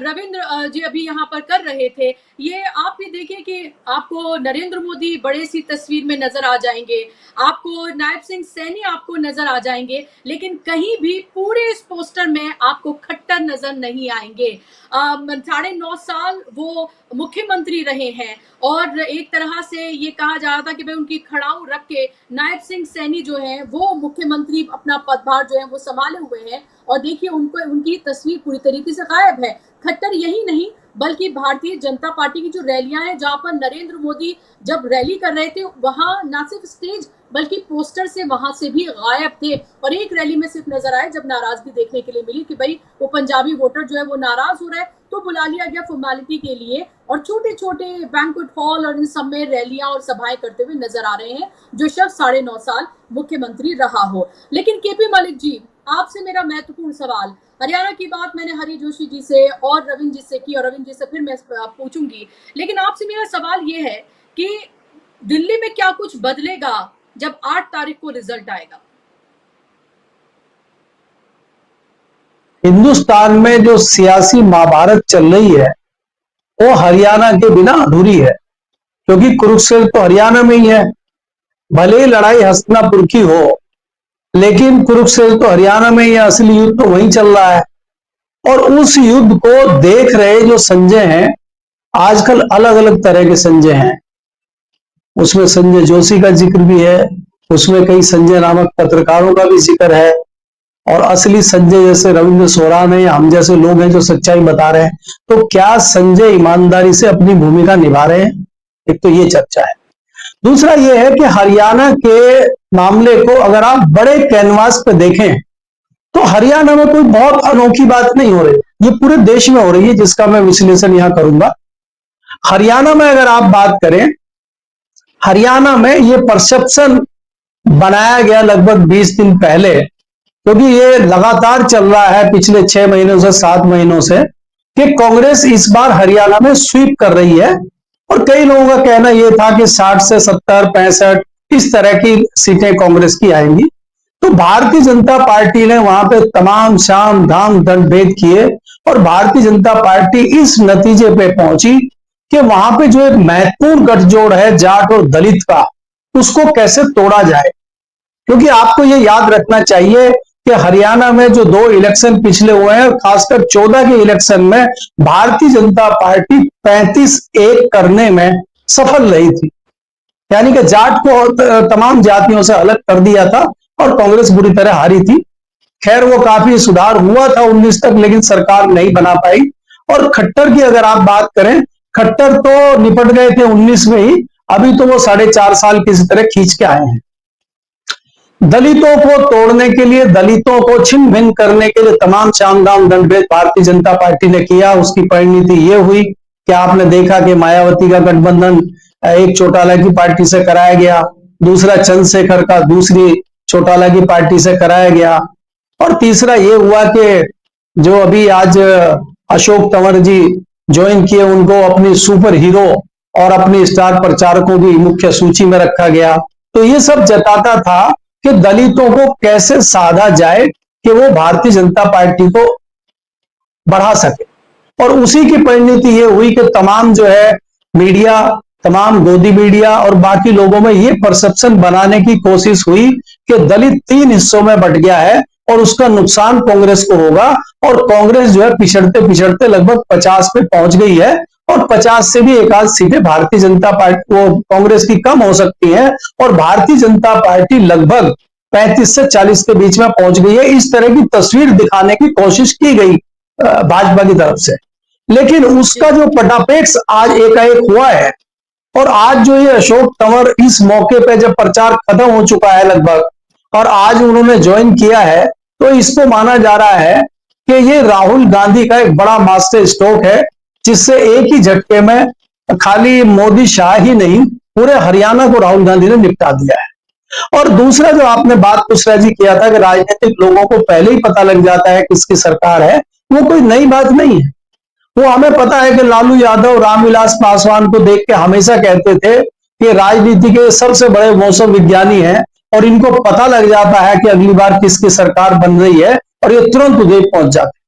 S1: रविंद्र जी अभी यहाँ पर कर रहे थे। ये आप भी देखिए कि आपको नरेंद्र मोदी बड़े सी तस्वीर में नजर आ जाएंगे, आपको नायब सिंह सैनी आपको नजर आ जाएंगे, लेकिन कहीं भी पूरे इस पोस्टर में आपको खट्टर नजर नहीं आएंगे। 9.5 साल वो मुख्यमंत्री रहे हैं और एक तरह से ये कहा जा रहा था कि भाई उनकी खड़ाऊ रख के नायब सिंह सैनी जो है वो मुख्यमंत्री अपना पदभार जो है वो संभाले हुए हैं। और देखिए उनको, उनकी तस्वीर पूरी तरीके से गायब है। खट्टर यही नहीं बल्कि भारतीय जनता पार्टी की जो रैलियां हैं, जहां पर नरेंद्र मोदी जब रैली कर रहे थे, वहां ना सिर्फ स्टेज बल्कि पोस्टर से वहां से भी गायब थे। और एक रैली में सिर्फ नजर आए जब नाराजगी देखने के लिए मिली कि भाई वो पंजाबी वोटर जो है वो नाराज हो रहा है, तो बुला लिया गया फॉर्मेलिटी के लिए। और छोटे छोटे बैंक्वेट हॉल और इन सब में रैलियां और सभाएं करते हुए नजर आ रहे हैं जो शख्स 9.5 साल मुख्यमंत्री रहा हो। लेकिन केपी मलिक जी, आपसे मेरा महत्वपूर्ण सवाल, हरियाणा की बात मैंने हरि जोशी जी से और रविंद्र जी से की और रविंद्र जी से फिर मैं पूछूंगी, लेकिन आपसे मेरा सवाल ये है कि दिल्ली में क्या कुछ बदलेगा जब 8 तारीख को रिजल्ट आएगा?
S5: हिंदुस्तान में जो सियासी महाभारत चल रही है वो हरियाणा के बिना अधूरी है, क्योंकि कुरुक्षेत्र तो हरियाणा में ही है। भले ही लड़ाई हस्तिनापुर की हो, लेकिन कुरुक्षेत्र तो हरियाणा में ही है, असली युद्ध तो वहीं चल रहा है। और उस युद्ध को देख रहे जो संजय हैं, आजकल अलग अलग तरह के संजय हैं। उसमें संजय जोशी का जिक्र भी है, उसमें कई संजय नामक पत्रकारों का भी जिक्र है, और असली संजय जैसे रविंद्र सोरान है, हम जैसे लोग हैं जो सच्चाई बता रहे हैं। तो क्या संजय ईमानदारी से अपनी भूमिका निभा रहे हैं? एक तो ये चर्चा है। दूसरा ये है कि हरियाणा के मामले को अगर आप बड़े कैनवास पे देखें तो हरियाणा में कोई बहुत अनोखी बात नहीं हो रही, ये पूरे देश में हो रही है, जिसका मैं विश्लेषण यहां करूंगा। हरियाणा में अगर आप बात करें, हरियाणा में ये परसेप्शन बनाया गया लगभग 20 दिन पहले, क्योंकि ये लगातार चल रहा है पिछले 6 महीनों से 7 महीनों से कि कांग्रेस इस बार हरियाणा में स्वीप कर रही है। और कई लोगों का कहना यह था कि 60 से 70, 65 इस तरह की सीटें कांग्रेस की आएंगी। तो भारतीय जनता पार्टी ने वहां पे तमाम शाम धाम दंड भेद किए और भारतीय जनता पार्टी इस नतीजे पे पहुंची कि वहां पे जो एक महत्वपूर्ण गठजोड़ है जाट और दलित का, उसको कैसे तोड़ा जाए। क्योंकि आपको ये याद रखना चाहिए कि हरियाणा में जो 2 इलेक्शन पिछले हुए हैं, खासकर 14 के इलेक्शन में भारतीय जनता पार्टी 35-1 करने में सफल रही थी, यानी कि जाट को तमाम जातियों से अलग कर दिया था और कांग्रेस बुरी तरह हारी थी। खैर वो काफी सुधार हुआ था 19 तक, लेकिन सरकार नहीं बना पाई। और खट्टर की अगर आप बात करें, खट्टर तो निपट गए थे 19 में ही, अभी तो वो 4.5 साल किसी तरह खींच के आए हैं। दलितों को तोड़ने के लिए, दलितों को छिन्न भिन्न करने के लिए तमाम सामदाम दंडभेद भारतीय जनता पार्टी ने किया। उसकी परिणति ये हुई कि आपने देखा कि मायावती का गठबंधन एक चौटाला की पार्टी से कराया गया, दूसरा चंद्रशेखर का दूसरी चौटाला की पार्टी से कराया गया, और तीसरा ये हुआ कि जो अभी आज अशोक तंवर जी ज्वाइन किए, उनको अपनी सुपर हीरो और अपनी स्टार प्रचारकों की मुख्य सूची में रखा गया। तो ये सब जताता था कि दलितों को कैसे साधा जाए कि वो भारतीय जनता पार्टी को बढ़ा सके। और उसी की परिणति ये हुई कि तमाम जो है मीडिया, तमाम गोदी मीडिया और बाकी लोगों में ये परसेप्शन बनाने की कोशिश हुई कि दलित 3 हिस्सों में बट गया है और उसका नुकसान कांग्रेस को होगा, और कांग्रेस जो है पिछड़ते पिछड़ते लगभग 50 पे पहुंच गई है, और 50 से भी एक आध सीटें भारतीय जनता पार्टी वो कांग्रेस की कम हो सकती हैं, और भारतीय जनता पार्टी लगभग 35 से 40 के बीच में पहुंच गई है। इस तरह की तस्वीर दिखाने की कोशिश की गई भाजपा की तरफ से, लेकिन उसका जो पटापेक्ष आज एकाएक हुआ है। और आज जो ये अशोक तंवर इस मौके पे जब प्रचार खत्म हो चुका है लगभग, और आज उन्होंने ज्वाइन किया है, तो इसको माना जा रहा है कि ये राहुल गांधी का एक बड़ा मास्टर स्ट्रोक है, जिससे एक ही झटके में खाली मोदी शाह ही नहीं, पूरे हरियाणा को राहुल गांधी ने निपटा दिया है। और दूसरा जो आपने बात पुष्रा जी किया था कि राजनीतिक लोगों को पहले ही पता लग जाता है किसकी सरकार है, वो कोई नई बात नहीं है। वो हमें पता है कि लालू यादव रामविलास पासवान को देख के हमेशा कहते थे कि राजनीति के सबसे बड़े मौसम विज्ञानी हैं, और इनको पता लग जाता है कि अगली बार किसकी सरकार बन रही है, और ये तुरंत उदय पहुंच जाते।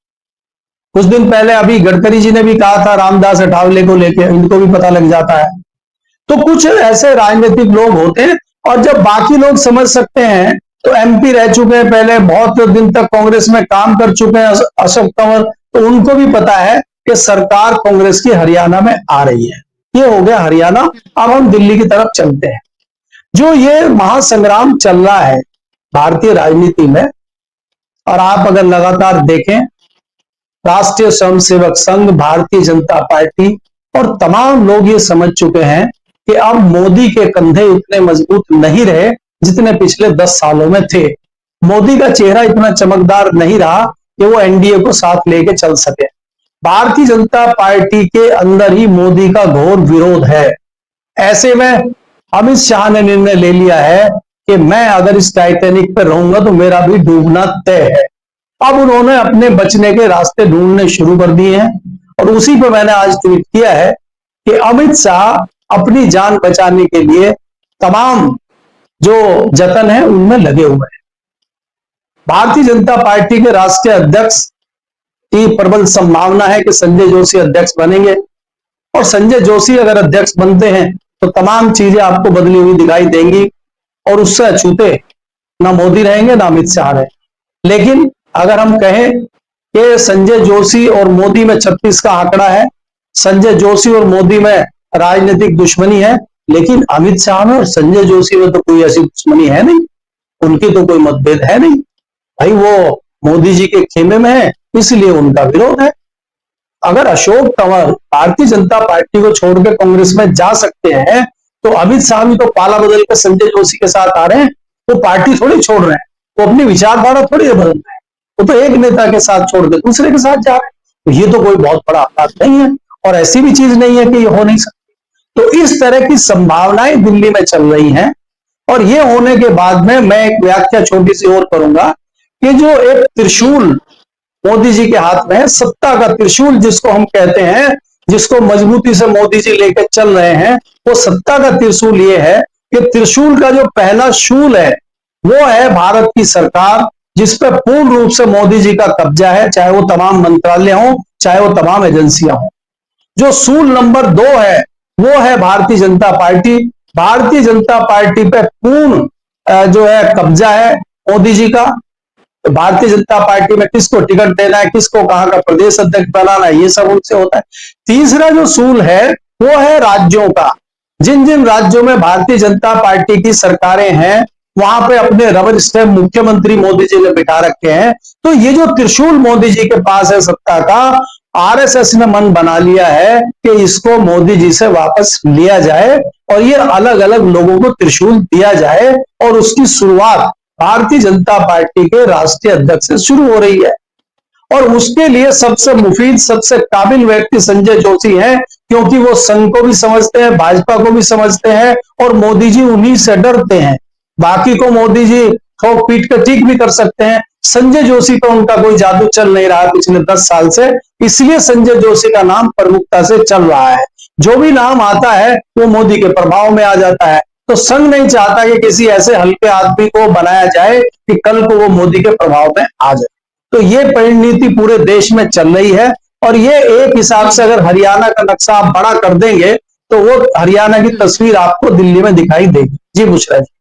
S5: कुछ दिन पहले अभी गडकरी जी ने भी कहा था रामदास अठावले को लेकर, इनको भी पता लग जाता है। तो कुछ ऐसे राजनीतिक लोग होते हैं, और जब बाकी लोग समझ सकते हैं, तो एमपी रह चुके हैं, पहले बहुत दिन तक कांग्रेस में काम कर चुके हैं अशोक तंवर, तो उनको भी पता है कि सरकार कांग्रेस की हरियाणा में आ रही है। ये हो गया हरियाणा। अब हम दिल्ली की तरफ चलते हैं। जो ये महासंग्राम चल रहा है भारतीय राजनीति में, और आप अगर लगातार देखें, राष्ट्रीय स्वयंसेवक संघ, भारतीय जनता पार्टी और तमाम लोग ये समझ चुके हैं कि अब मोदी के कंधे इतने मजबूत नहीं रहे जितने पिछले 10 सालों में थे। मोदी का चेहरा इतना चमकदार नहीं रहा कि वो एनडीए को साथ लेके चल सके। भारतीय जनता पार्टी के अंदर ही मोदी का घोर विरोध है। ऐसे में अमित शाह ने निर्णय ले लिया है कि मैं अगर इस टाइटैनिक पर रहूंगा तो मेरा भी डूबना तय है। अब उन्होंने अपने बचने के रास्ते ढूंढने शुरू कर दिए हैं और उसी पे मैंने आज ट्वीट किया है कि अमित शाह अपनी जान बचाने के लिए तमाम जो जतन है उनमें लगे हुए हैं। भारतीय जनता पार्टी के राष्ट्रीय अध्यक्ष की प्रबल संभावना है कि संजय जोशी अध्यक्ष बनेंगे और संजय जोशी अगर अध्यक्ष बनते हैं तो तमाम चीजें आपको बदली हुई दिखाई देंगी और उससे अछूते ना मोदी रहेंगे ना अमित शाह रहेंगे। लेकिन अगर हम कहें कि संजय जोशी और मोदी में 36 का आंकड़ा है, संजय जोशी और मोदी में राजनीतिक दुश्मनी है, लेकिन अमित शाह में और संजय जोशी में तो कोई ऐसी दुश्मनी है नहीं, उनकी तो कोई मतभेद है नहीं। भाई वो मोदी जी के खेमे में है, इसलिए उनका विरोध है। अगर अशोक तंवर भारतीय जनता पार्टी को छोड़कर कांग्रेस में जा सकते हैं तो अमित शाह भी तो पाला बदल कर संजय जोशी के साथ आ रहे हैं। वो पार्टी थोड़ी छोड़ रहे हैं, वो अपनी विचारधारा थोड़ी बदल रहे हैं, वो तो एक नेता के साथ छोड़ के दूसरे के साथ जा रहे हैं। तो ये तो कोई बहुत बड़ा अपराध नहीं है और ऐसी भी चीज नहीं है कि ये हो नहीं सकती। तो इस तरह की संभावनाएं दिल्ली में चल रही हैं और ये होने के बाद में मैं एक व्याख्या छोटी सी और करूंगा कि जो एक त्रिशूल मोदी जी के हाथ में है, सत्ता का त्रिशूल जिसको हम कहते हैं, जिसको मजबूती से मोदी जी लेकर चल रहे हैं, वो सत्ता का त्रिशूल ये है कि त्रिशूल का जो पहला शूल है वो है भारत की सरकार, जिस पर पूर्ण रूप से मोदी जी का कब्जा है, चाहे वो तमाम मंत्रालय हो, चाहे वो तमाम एजेंसियां हो। जो सूल नंबर 2 है वो है भारतीय जनता पार्टी। भारतीय जनता पार्टी पे पूर्ण जो है कब्जा है मोदी जी का। तो भारतीय जनता पार्टी में किसको टिकट देना है, किसको कहां का प्रदेश अध्यक्ष बनाना है, ये सब उनसे होता है। तीसरा जो सूल है वो है राज्यों का। जिन जिन राज्यों में भारतीय जनता पार्टी की सरकारें हैं वहां पे अपने रबर स्टैम्प मुख्यमंत्री मोदी जी ने बिठा रखे हैं। तो ये जो त्रिशूल मोदी जी के पास है सत्ता का, आरएसएस ने मन बना लिया है कि इसको मोदी जी से वापस लिया जाए और ये अलग अलग लोगों को त्रिशूल दिया जाए और उसकी शुरुआत भारतीय जनता पार्टी के राष्ट्रीय अध्यक्ष से शुरू हो रही है। और उसके लिए सबसे मुफीद, सबसे काबिल व्यक्ति संजय जोशी हैं, क्योंकि वो संघ को भी समझते हैं, भाजपा को भी समझते हैं और मोदी जी उन्हीं से डरते हैं। बाकी को मोदी जी ठोक पीट कर ठीक भी कर सकते हैं, संजय जोशी पर उनका कोई जादू चल नहीं रहा पिछले 10 साल से, इसलिए संजय जोशी का नाम प्रमुखता से चल रहा है। जो भी नाम आता है वो मोदी के प्रभाव में आ जाता है। तो संघ नहीं चाहता कि किसी ऐसे हल्के आदमी को बनाया जाए कि कल को वो मोदी के प्रभाव में आ जाए। तो ये परिणति पूरे देश में चल रही है और ये एक हिसाब से अगर हरियाणा का नक्शा आप बड़ा कर देंगे तो वो हरियाणा की तस्वीर आपको दिल्ली में दिखाई देगी। जी बुशरा जी।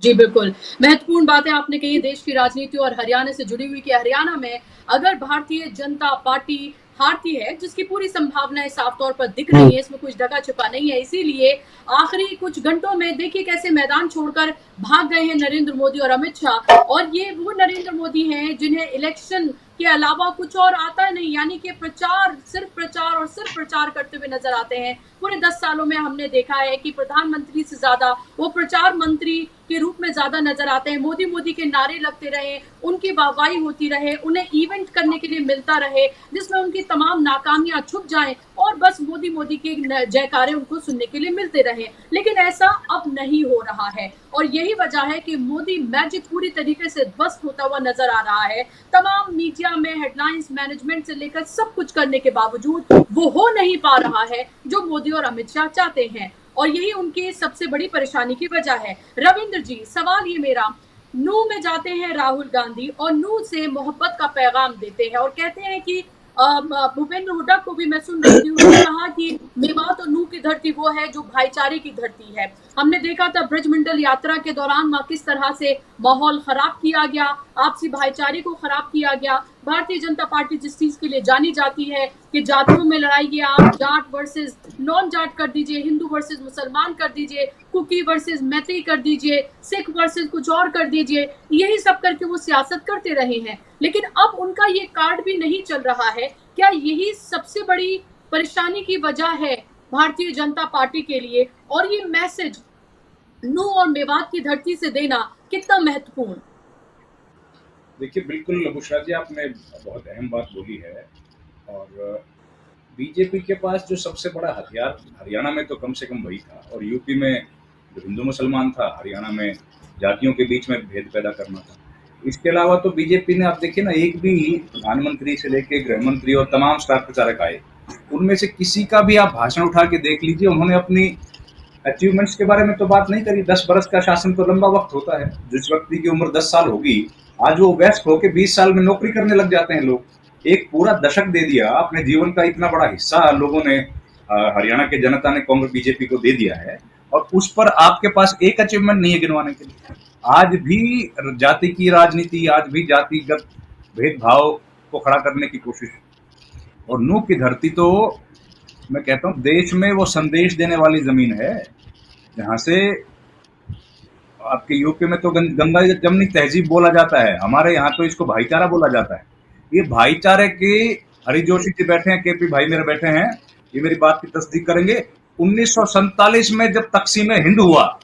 S1: जी बिल्कुल, महत्वपूर्ण बातें आपने कही देश की राजनीति और हरियाणा से जुड़ी हुई कि हरियाणा में अगर भारतीय जनता पार्टी हारती है, जिसकी पूरी संभावनाएं साफ तौर पर दिख रही है, इसमें कुछ ढका छुपा नहीं है, इसीलिए आखिरी कुछ घंटों में देखिए कैसे मैदान छोड़कर भाग गए हैं नरेंद्र मोदी और अमित शाह। और ये वो नरेंद्र मोदी हैं जिन्हें इलेक्शन के अलावा कुछ और आता नहीं, यानी कि प्रचार, सिर्फ प्रचार और सिर्फ प्रचार करते हुए नजर आते हैं। पूरे 10 सालों में हमने देखा है कि प्रधानमंत्री से ज्यादा वो प्रचार मंत्री के रूप में ज्यादा नजर आते हैं। मोदी मोदी के नारे लगते रहे, उनकी वाहवाही होती रहे, उन्हें इवेंट करने के लिए मिलता रहे जिसमें उनकी तमाम नाकामियां छुप जाएं और बस मोदी मोदी के जयकारे उनको सुनने के लिए मिलते रहे। लेकिन ऐसा अब नहीं हो रहा है और यही वजह है कि मोदी मैजिक पूरी तरीके से ध्वस्त होता हुआ नजर आ रहा है। तमाम मीडिया में हेडलाइंस, मैनेजमेंट से लेकर सब कुछ करने के बावजूद वो हो नहीं पा रहा है जो मोदी और अमित शाह चाहते हैं और यही उनकी सबसे बड़ी परेशानी की वजह है। रविंद्र जी, सवाल ये मेरा, नू में जाते हैं राहुल गांधी और नू से मोहब्बत का पैगाम देते हैं और कहते हैं कि भूपेंद्र हुड्डा को भी मैं सुन रही थी, उन्होंने कहा कि मेवात और नू की धरती वो है जो भाईचारे की धरती है। हमने देखा था ब्रजमंडल यात्रा के दौरान वहां किस तरह से माहौल खराब किया गया, आपसी भाईचारे को खराब किया गया। भारतीय जनता पार्टी जिस चीज के लिए जानी जाती है कि जातियों में लड़ाई की, आप जाट वर्सेस नॉन जाट कर दीजिए, हिंदू वर्सेस मुसलमान कर दीजिए, कुकी वर्सेस मैती कर दीजिए, सिख वर्सेस कुछ और कर दीजिए, यही सब करके वो सियासत करते रहे हैं। लेकिन अब उनका ये कार्ड भी नहीं चल रहा है। क्या यही सबसे बड़ी परेशानी की वजह है भारतीय जनता पार्टी के लिए? और ये मैसेज नू और मेवात की धरती से देना कितना महत्वपूर्ण?
S3: देखिए, बिल्कुल बुशरा जी, आपने बहुत अहम बात बोली है। और बीजेपी के पास जो सबसे बड़ा हथियार हरियाणा में तो कम से कम वही था और यूपी में जो हिंदू मुसलमान था, हरियाणा में जातियों के बीच में भेद पैदा करना था। इसके अलावा तो बीजेपी ने, आप देखिए ना, एक भी प्रधानमंत्री से लेके गृह मंत्री और तमाम स्टार प्रचारक आए, उनमें से किसी का भी आप भाषण उठा के देख लीजिए, उन्होंने अपनी अचीवमेंट्स के बारे में तो बात नहीं करी। 10 बरस का शासन तो लंबा वक्त होता है। जिस व्यक्ति की उम्र 10 साल होगी, आज वो वयस्क होकर 20 साल में नौकरी करने लग जाते हैं लोग। एक पूरा दशक दे दिया, अपने जीवन का इतना बड़ा हिस्सा लोगों ने, हरियाणा के जनता ने कांग्रेस बीजेपी को दे दिया है, और उस पर आपके पास एक अचीवमेंट नहीं है गिनवाने के लिए। आज भी जाति की राजनीति, आज भी जातिगत भेदभाव को खड़ा करने की कोशिश। और नूह की धरती तो मैं कहता हूँ देश में वो संदेश देने वाली जमीन है, जहां से आपके यूपी में तो गंगा जमनी तहजीब बोला जाता है, हमारे यहाँ तो इसको भाईचारा बोला जाता है। ये भाईचारे के, हरि जोशी जी बैठे हैं, केपी भाई मेरे बैठे हैं, ये मेरी बात की तस्दीक करेंगे। 1947 में जब तकसीम हिंद हुआ,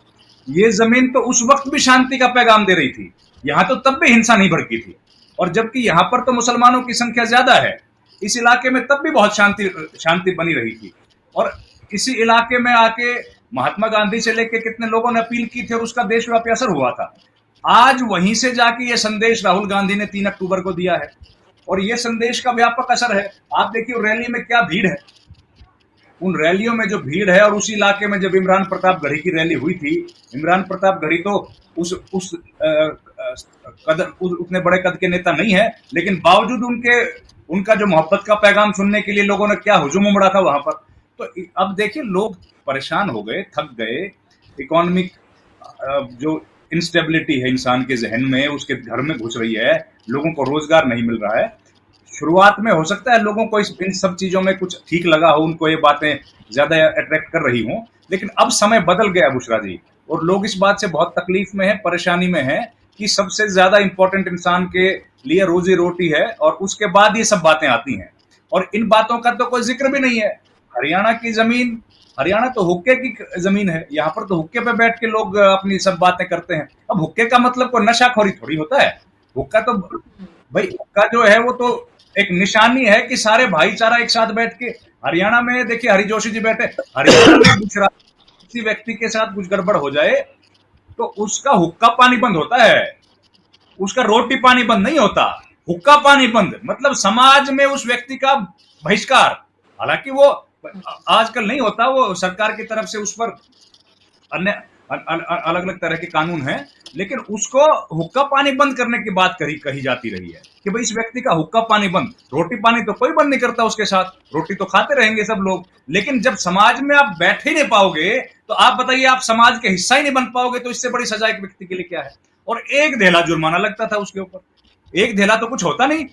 S3: ये जमीन तो उस वक्त भी शांति का पैगाम दे रही थी, यहाँ तो तब भी हिंसा नहीं भड़की थी। और जबकि यहाँ पर तो मुसलमानों की संख्या ज्यादा है, इस इलाके में तब भी बहुत शांति बनी रही थी। और इसी इलाके में आके महात्मा गांधी से लेके कितने लोगों ने अपील की थी और उसका देशव्यापी असर हुआ था। आज वहीं से जाके ये संदेश राहुल गांधी ने 3 अक्टूबर को दिया है, और ये संदेश का व्यापक असर है। आप देखिए रैली में क्या भीड़ है, उन रैलियों में जो भीड़ है। और उसी इलाके में जब इमरान प्रताप गढ़ी की रैली हुई थी, इमरान प्रताप गढ़ी तो उतने बड़े कद के नेता नहीं है, लेकिन बावजूद उनका जो मोहब्बत का पैगाम सुनने के लिए लोगों ने क्या हुजूम उमड़ा था वहां पर। तो अब देखिए लोग परेशान हो गए, थक गए। इकोनॉमिक जो इंस्टेबिलिटी है इंसान के जहन में, उसके घर में घुस रही है, लोगों को रोजगार नहीं मिल रहा है। शुरुआत में हो सकता है लोगों को इन सब चीजों में कुछ ठीक लगा हो, उनको ये बातें ज्यादा अट्रैक्ट कर रही हों, लेकिन अब समय बदल गया बुशरा जी, और लोग इस बात से बहुत तकलीफ में है, परेशानी में है कि सबसे ज्यादा इंपॉर्टेंट इंसान के लिए रोजी रोटी है, और उसके बाद ये सब बातें आती हैं। और इन बातों का तो कोई जिक्र भी नहीं है। हरियाणा की जमीन, हरियाणा तो हुक्के की जमीन है, यहाँ पर तो हुक्के पे बैठ के लोग अपनी सब बातें करते हैं। अब हुक्के का मतलब कोई नशाखोरी थोड़ी होता है। हुक्का तो भाई, हुक्का जो है वो तो एक निशानी है कि सारे भाईचारा एक साथ बैठ के। हरियाणा में देखिए हरि जोशी जी बैठे, हरियाणा में किसी व्यक्ति के साथ कुछ गड़बड़ हो जाए तो उसका हुक्का पानी बंद होता है, उसका रोटी पानी बंद नहीं होता, हुक्का पानी बंद, मतलब समाज में उस व्यक्ति का बहिष्कार। हालांकि वो आजकल नहीं होता, वो सरकार की तरफ से उस पर अन्य अलग अलग तरह के कानून हैं, लेकिन उसको हुक्का पानी बंद करने की बात कही जाती रही है कि भाई इस व्यक्ति का हुक्का पानी बंद। रोटी पानी तो कोई बंद नहीं करता उसके साथ, रोटी तो खाते रहेंगे सब लोग। लेकिन जब समाज में आप बैठ ही नहीं पाओगे तो आप बताइए, आप समाज के हिस्सा ही नहीं बन पाओगे, तो इससे बड़ी सजा एक व्यक्ति के लिए क्या है। और 1 धेला जुर्माना लगता था उसके ऊपर। 1 धेला तो कुछ होता नहीं,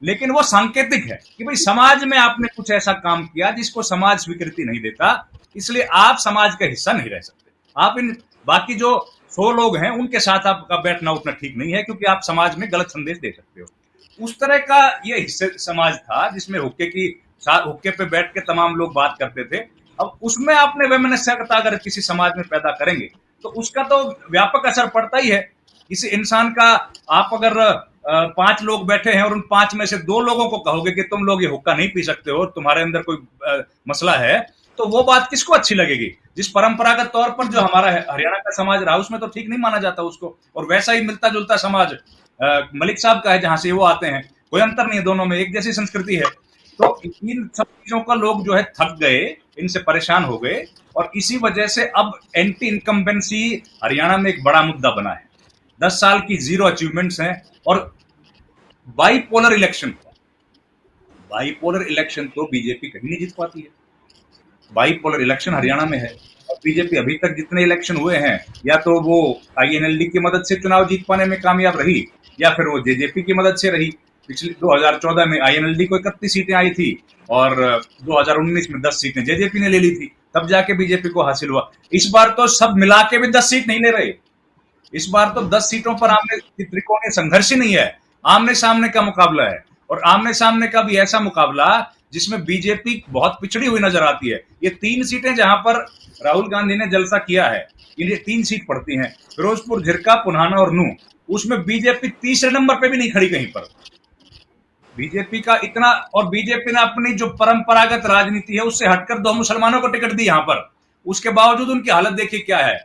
S3: लेकिन वो सांकेतिक है कि भाई समाज में आपने कुछ ऐसा काम किया जिसको समाज स्वीकृति नहीं देता, इसलिए आप समाज का हिस्सा नहीं रह सकते। आप इन बाकी जो 100 लोग हैं उनके साथ आपका बैठना उठना ठीक नहीं है, क्योंकि आप समाज में गलत संदेश दे सकते हो। उस तरह का ये हिस्से समाज था जिसमें हुक्के पे बैठ के तमाम लोग बात करते थे। अब उसमें आपने वैमनस्यता अगर किसी समाज में पैदा करेंगे तो उसका तो व्यापक असर पड़ता ही है। किसी इंसान का, आप अगर 5 लोग बैठे हैं और उन 5 में से 2 लोगों को कहोगे कि तुम लोग ये हुक्का नहीं पी सकते हो, तुम्हारे अंदर कोई मसला है, तो वो बात किसको अच्छी लगेगी। जिस परंपरागत तौर पर जो हमारा हरियाणा का समाज रहा उसमें तो ठीक नहीं माना जाता उसको। और वैसा ही मिलता जुलता समाज मलिक साहब का है जहां से वो आते हैं, कोई अंतर नहीं है, दोनों में एक जैसी संस्कृति है। तो इन सब चीजों का लोग जो है थक गए, इनसे परेशान हो गए, और इसी वजह से अब एंटी इनकम्बेंसी हरियाणा में एक बड़ा मुद्दा बना है। 10 साल की 0 अचीवमेंट्स हैं, और बाईपोलर इलेक्शन तो बीजेपी कहीं नहीं जीत पाती है। बाईपोलर इलेक्शन हरियाणा में है, और बीजेपी अभी तक जितने इलेक्शन हुए हैं, या तो वो आईएनएलडी की मदद से चुनाव जीत पाने में कामयाब रही, या फिर वो जेजेपी की मदद से रही। पिछले 2014 में आईएनएलडी को 31 सीटें आई थी, और 2019 में 10 सीटें जेजेपी ने ले ली थी, तब जाके बीजेपी को हासिल हुआ। इस बार तो सब मिला के भी 10 सीट नहीं ले रहे। इस बार तो 10 सीटों पर आमने त्रिकोणीय संघर्ष ही नहीं है, आमने सामने का मुकाबला है। और आमने सामने का भी ऐसा मुकाबला जिसमें बीजेपी बहुत पिछड़ी हुई नजर आती है। ये 3 सीटें जहां पर राहुल गांधी ने जलसा किया है, ये 3 सीट पड़ती हैं, फिरोजपुर, झिरका, पुनाना और नूह। उसमें बीजेपी तीसरे नंबर पे भी नहीं खड़ी कहीं पर। बीजेपी का इतना, और बीजेपी ने अपनी जो परंपरागत राजनीति है उससे हटकर 2 मुसलमानों को टिकट दी यहाँ पर, उसके बावजूद उनकी हालत देखिए क्या है।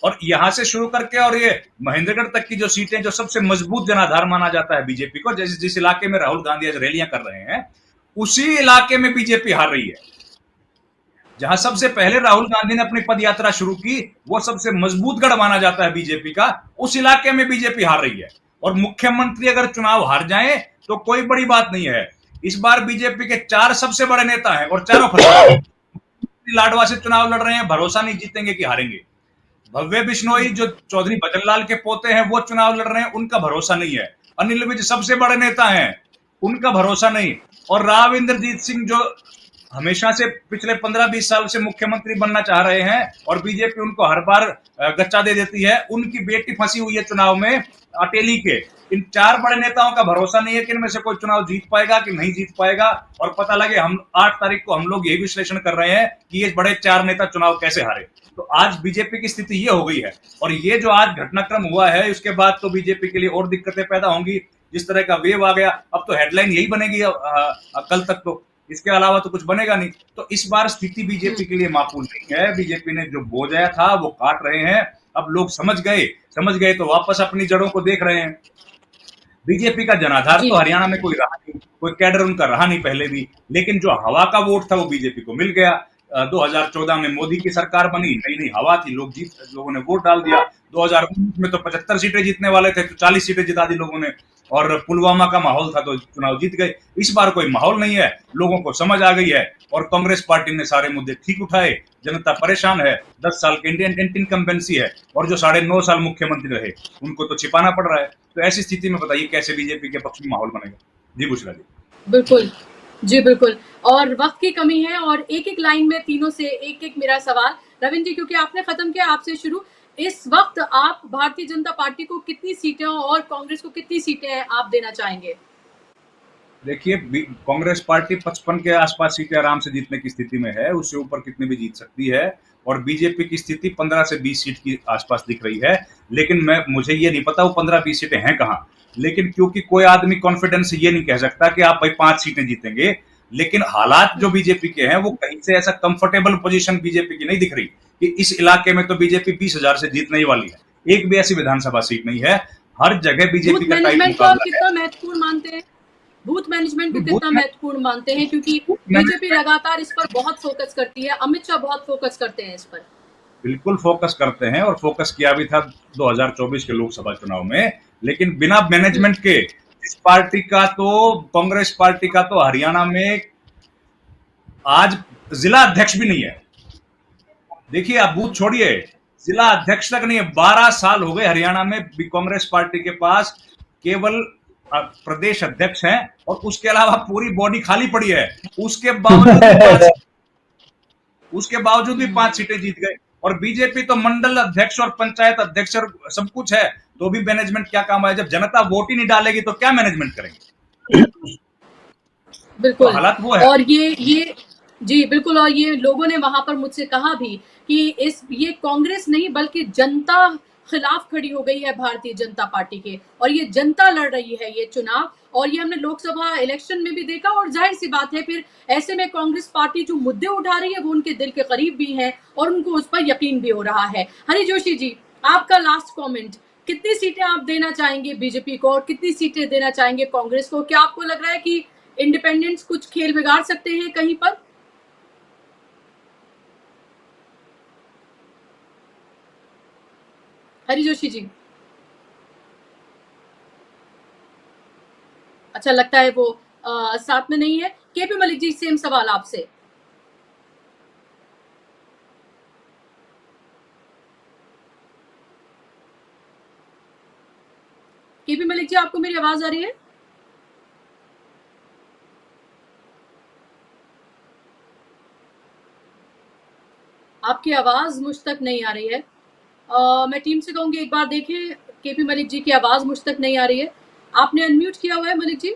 S3: और यहां से शुरू करके और ये महेंद्रगढ़ तक की जो सीटें, जो सबसे मजबूत जनाधार माना जाता है बीजेपी को, जैसे जिस इलाके में राहुल गांधी आज रैलियां कर रहे हैं, उसी इलाके में बीजेपी हार रही है। जहां सबसे पहले राहुल गांधी ने अपनी पद यात्रा शुरू की, वो सबसे मजबूत गढ़ माना जाता है बीजेपी का, उस इलाके में बीजेपी हार रही है। और मुख्यमंत्री अगर चुनाव हार जाए तो कोई बड़ी बात नहीं है। इस बार बीजेपी के 4 सबसे बड़े नेता हैं और चारों फंसे। लाडवा से चुनाव लड़ रहे हैं, भरोसा नहीं जीतेंगे कि हारेंगे। भव्य बिश्नोई जो चौधरी भजनलाल के पोते हैं, वो चुनाव लड़ रहे हैं, उनका भरोसा नहीं है। अनिल विज सबसे बड़े नेता हैं, उनका भरोसा नहीं। और राव इंद्रजीत सिंह जो हमेशा से पिछले 15-20 साल से मुख्यमंत्री बनना चाह रहे हैं और बीजेपी उनको हर बार गच्चा दे देती है, उनकी बेटी फंसी हुई है चुनाव में अटेली के। इन 4 बड़े नेताओं का भरोसा नहीं है कि इनमें से कोई चुनाव जीत पाएगा कि नहीं जीत पाएगा। और पता लगे हम 8 तारीख को हम लोग यही विश्लेषण कर रहे हैं कि ये बड़े 4 नेता चुनाव कैसे हारे। तो आज बीजेपी की स्थिति ये हो गई है। और ये जो आज घटनाक्रम हुआ है, उसके बाद तो बीजेपी के लिए और दिक्कतें पैदा होंगी। जिस तरह का वेव आ गया, अब तो हेडलाइन यही बनेगी कल तक, तो इसके अलावा तो कुछ बनेगा नहीं। तो इस बार स्थिति बीजेपी के लिए माकूल नहीं है। बीजेपी ने जो बोझाया था वो काट रहे हैं। अब लोग समझ गए तो वापस अपनी जड़ों को देख रहे हैं। बीजेपी का जनाधार तो हरियाणा में कोई रहा नहीं, कोई कैडर उनका रहा नहीं पहले भी, लेकिन जो हवा का वोट था वो बीजेपी को मिल गया। 2014 में मोदी की सरकार बनी, नई नई हवा थी, लोगों ने वोट डाल दिया। 2019 में तो 75 सीटें जीतने वाले थे, तो 40 सीटें जिता दी लोगों ने। और पुलवामा का माहौल था तो चुनाव जीत गए। इस बार कोई माहौल नहीं है, लोगों को समझ आ गई है और कांग्रेस पार्टी ने सारे मुद्दे ठीक उठाए। जनता परेशान है, 10 साल के इंडियन इनकम्बेंसी है और जो 9.5 साल मुख्यमंत्री रहे उनको तो छिपाना पड़ रहा है। तो ऐसी स्थिति में बताइए कैसे बीजेपी के पक्ष में माहौल बनेगा। जी बुशरा जी।
S1: बिल्कुल, जी बिल्कुल। और वक्त की कमी है और एक-एक लाइन में तीनों से एक-एक मेरा सवाल। रविंद्र जी, क्योंकि आपने खत्म किया, आपसे शुरू। इस वक्त आप भारतीय जनता पार्टी को कितनी सीटें और कांग्रेस को कितनी सीटें आप देना चाहेंगे?
S3: देखिए, कांग्रेस पार्टी 55 के आसपास सीटें आराम से जीतने की स्थिति में है, उससे ऊपर कितनी भी जीत सकती है। और बीजेपी की स्थिति 15 से 20 सीट की आसपास दिख रही है। लेकिन मुझे ये नहीं पता वो 15-20 सीटें हैं कहाँ। लेकिन क्योंकि कोई आदमी कॉन्फिडेंस से ये नहीं कह सकता कि आप भाई 5 सीटें जीतेंगे। लेकिन हालात जो बीजेपी के हैं, वो कहीं से ऐसा कंफर्टेबल पोजीशन बीजेपी की नहीं दिख रही कि इस इलाके में तो बीजेपी 20,000 से जीतने ही वाली है। एक भी ऐसी विधानसभा सीट नहीं है। हर जगह बीजेपी का टाइट
S1: मैनेजमेंट को
S3: मुकाबला है।
S1: कितना महत्वपूर्ण मानते हैं? बूथ मैनेजमेंट को
S3: बूथ
S1: कितना महत्वपूर्ण मानते हैं? क्योंकि बीजेपी
S3: मैनेजमेंट
S1: लगातार इस पर बहुत फोकस करती है, अमित शाह बहुत फोकस करते हैं इस पर।
S3: बिल्कुल फोकस करते हैं और फोकस किया भी था 2024 के लोकसभा चुनाव में। लेकिन बिना मैनेजमेंट के इस पार्टी का तो, कांग्रेस पार्टी का तो हरियाणा में आज जिला अध्यक्ष भी नहीं है। देखिए, आप बूथ छोड़िए, जिला अध्यक्ष तक नहीं है। 12 साल हो गए हरियाणा में कांग्रेस पार्टी के पास केवल प्रदेश अध्यक्ष हैं और उसके अलावा पूरी बॉडी खाली पड़ी है। उसके बावजूद भी 5 सीटें जीत गए। और बीजेपी तो मंडल अध्यक्ष और पंचायत अध्यक्ष और सब कुछ है, तो भी मैनेजमेंट क्या काम है? जब जनता वोट ही नहीं डालेगी तो क्या मैनेजमेंट करेंगे?
S1: बिल्कुल।
S3: तो हालात वो है।
S1: और ये जी बिल्कुल। और ये लोगों ने वहां पर मुझसे कहा भी कि ये कांग्रेस नहीं बल्कि जनता खिलाफ खड़ी हो गई है भारतीय जनता पार्टी के, और ये जनता लड़ रही है ये चुनाव। और ये हमने लोकसभा इलेक्शन में भी देखा। और जाहिर सी बात है, फिर ऐसे में कांग्रेस पार्टी जो मुद्दे उठा रही है वो उनके दिल के करीब भी है और उनको उस पर यकीन भी हो रहा है। हरि जोशी जी, आपका लास्ट कमेंट, कितनी सीटें आप देना चाहेंगे बीजेपी को और कितनी सीटें देना चाहेंगे कांग्रेस को? क्या आपको लग रहा है कि इंडिपेंडेंट्स कुछ खेल बिगाड़ सकते हैं कहीं पर? हरि जोशी जी, अच्छा लगता है वो साथ में नहीं है। केपी मलिक जी, सेम सवाल आपसे। केपी मलिक जी, आपको मेरी आवाज आ रही है? आपकी आवाज मुझ तक नहीं आ रही है। मैं टीम से कहूंगी एक बार देखें, केपी मलिक जी की आवाज मुझ तक नहीं आ रही है। आपने अनम्यूट किया हुआ है मलिक जी?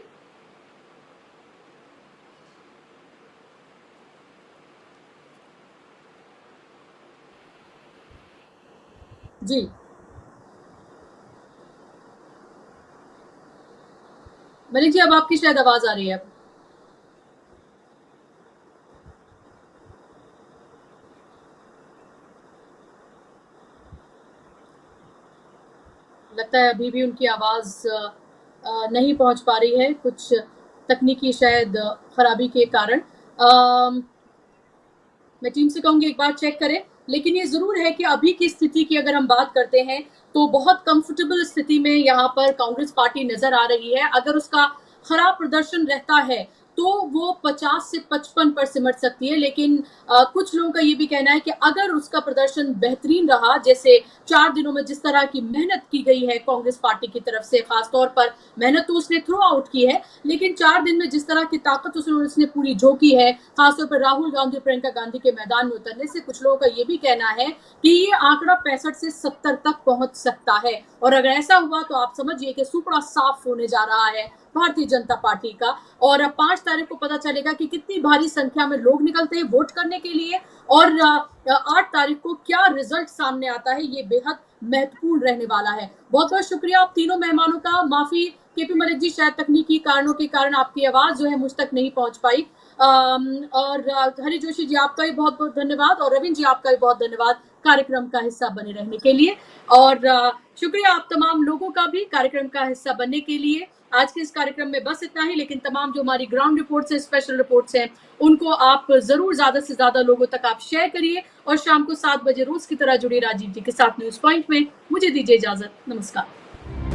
S1: जी मलिक जी, अब आपकी शायद आवाज आ रही है। लगता है अभी भी उनकी आवाज नहीं पहुंच पा रही है, कुछ तकनीकी शायद खराबी के कारण। मैं टीम से कहूंगी एक बार चेक करें, लेकिन ये जरूर है कि अभी की स्थिति की अगर हम बात करते हैं तो बहुत कंफर्टेबल स्थिति में यहाँ पर कांग्रेस पार्टी नजर आ रही है। अगर उसका खराब प्रदर्शन रहता है तो वो 50 से 55 पर सिमट सकती है, लेकिन कुछ लोगों का ये भी कहना है कि अगर उसका प्रदर्शन बेहतरीन रहा, जैसे 4 दिनों में जिस तरह की मेहनत की गई है कांग्रेस पार्टी की तरफ से, खासतौर पर मेहनत तो उसने थ्रू आउट की है, लेकिन 4 दिन में जिस तरह की ताकत उसने पूरी झोंकी है, खासतौर पर राहुल गांधी और प्रियंका गांधी के मैदान में उतरने से, कुछ लोगों का ये भी कहना है कि ये आंकड़ा 65 से 70 तक पहुंच सकता है। और अगर ऐसा हुआ तो आप समझिए कि सुपड़ा साफ होने जा रहा है भारतीय जनता पार्टी का। और 5 तारीख को पता चलेगा कि कितनी भारी संख्या में लोग निकलते हैं वोट करने के लिए, और 8 तारीख को क्या रिजल्ट सामने आता है, ये बेहद महत्वपूर्ण रहने वाला है। बहुत बहुत शुक्रिया आप तीनों मेहमानों का। माफी केपी मलिक जी, शायद तकनीकी कारणों के कारण आपकी आवाज जो है मुझ तक नहीं पहुंच पाई। और हरि जोशी जी आपका भी बहुत बहुत धन्यवाद, और रविंद्र जी आपका भी बहुत धन्यवाद कार्यक्रम का हिस्सा बने रहने के लिए। और शुक्रिया आप तमाम लोगों का भी कार्यक्रम का हिस्सा बनने के लिए। आज के इस कार्यक्रम में बस इतना ही, लेकिन तमाम जो हमारी ग्राउंड रिपोर्ट्स हैं, स्पेशल रिपोर्ट्स हैं, उनको आप जरूर ज्यादा से ज्यादा लोगों तक आप शेयर करिए। और शाम को 7 बजे रोज की तरह जुड़िए राजीव जी के साथ न्यूज पॉइंट में। मुझे दीजिए इजाजत, नमस्कार।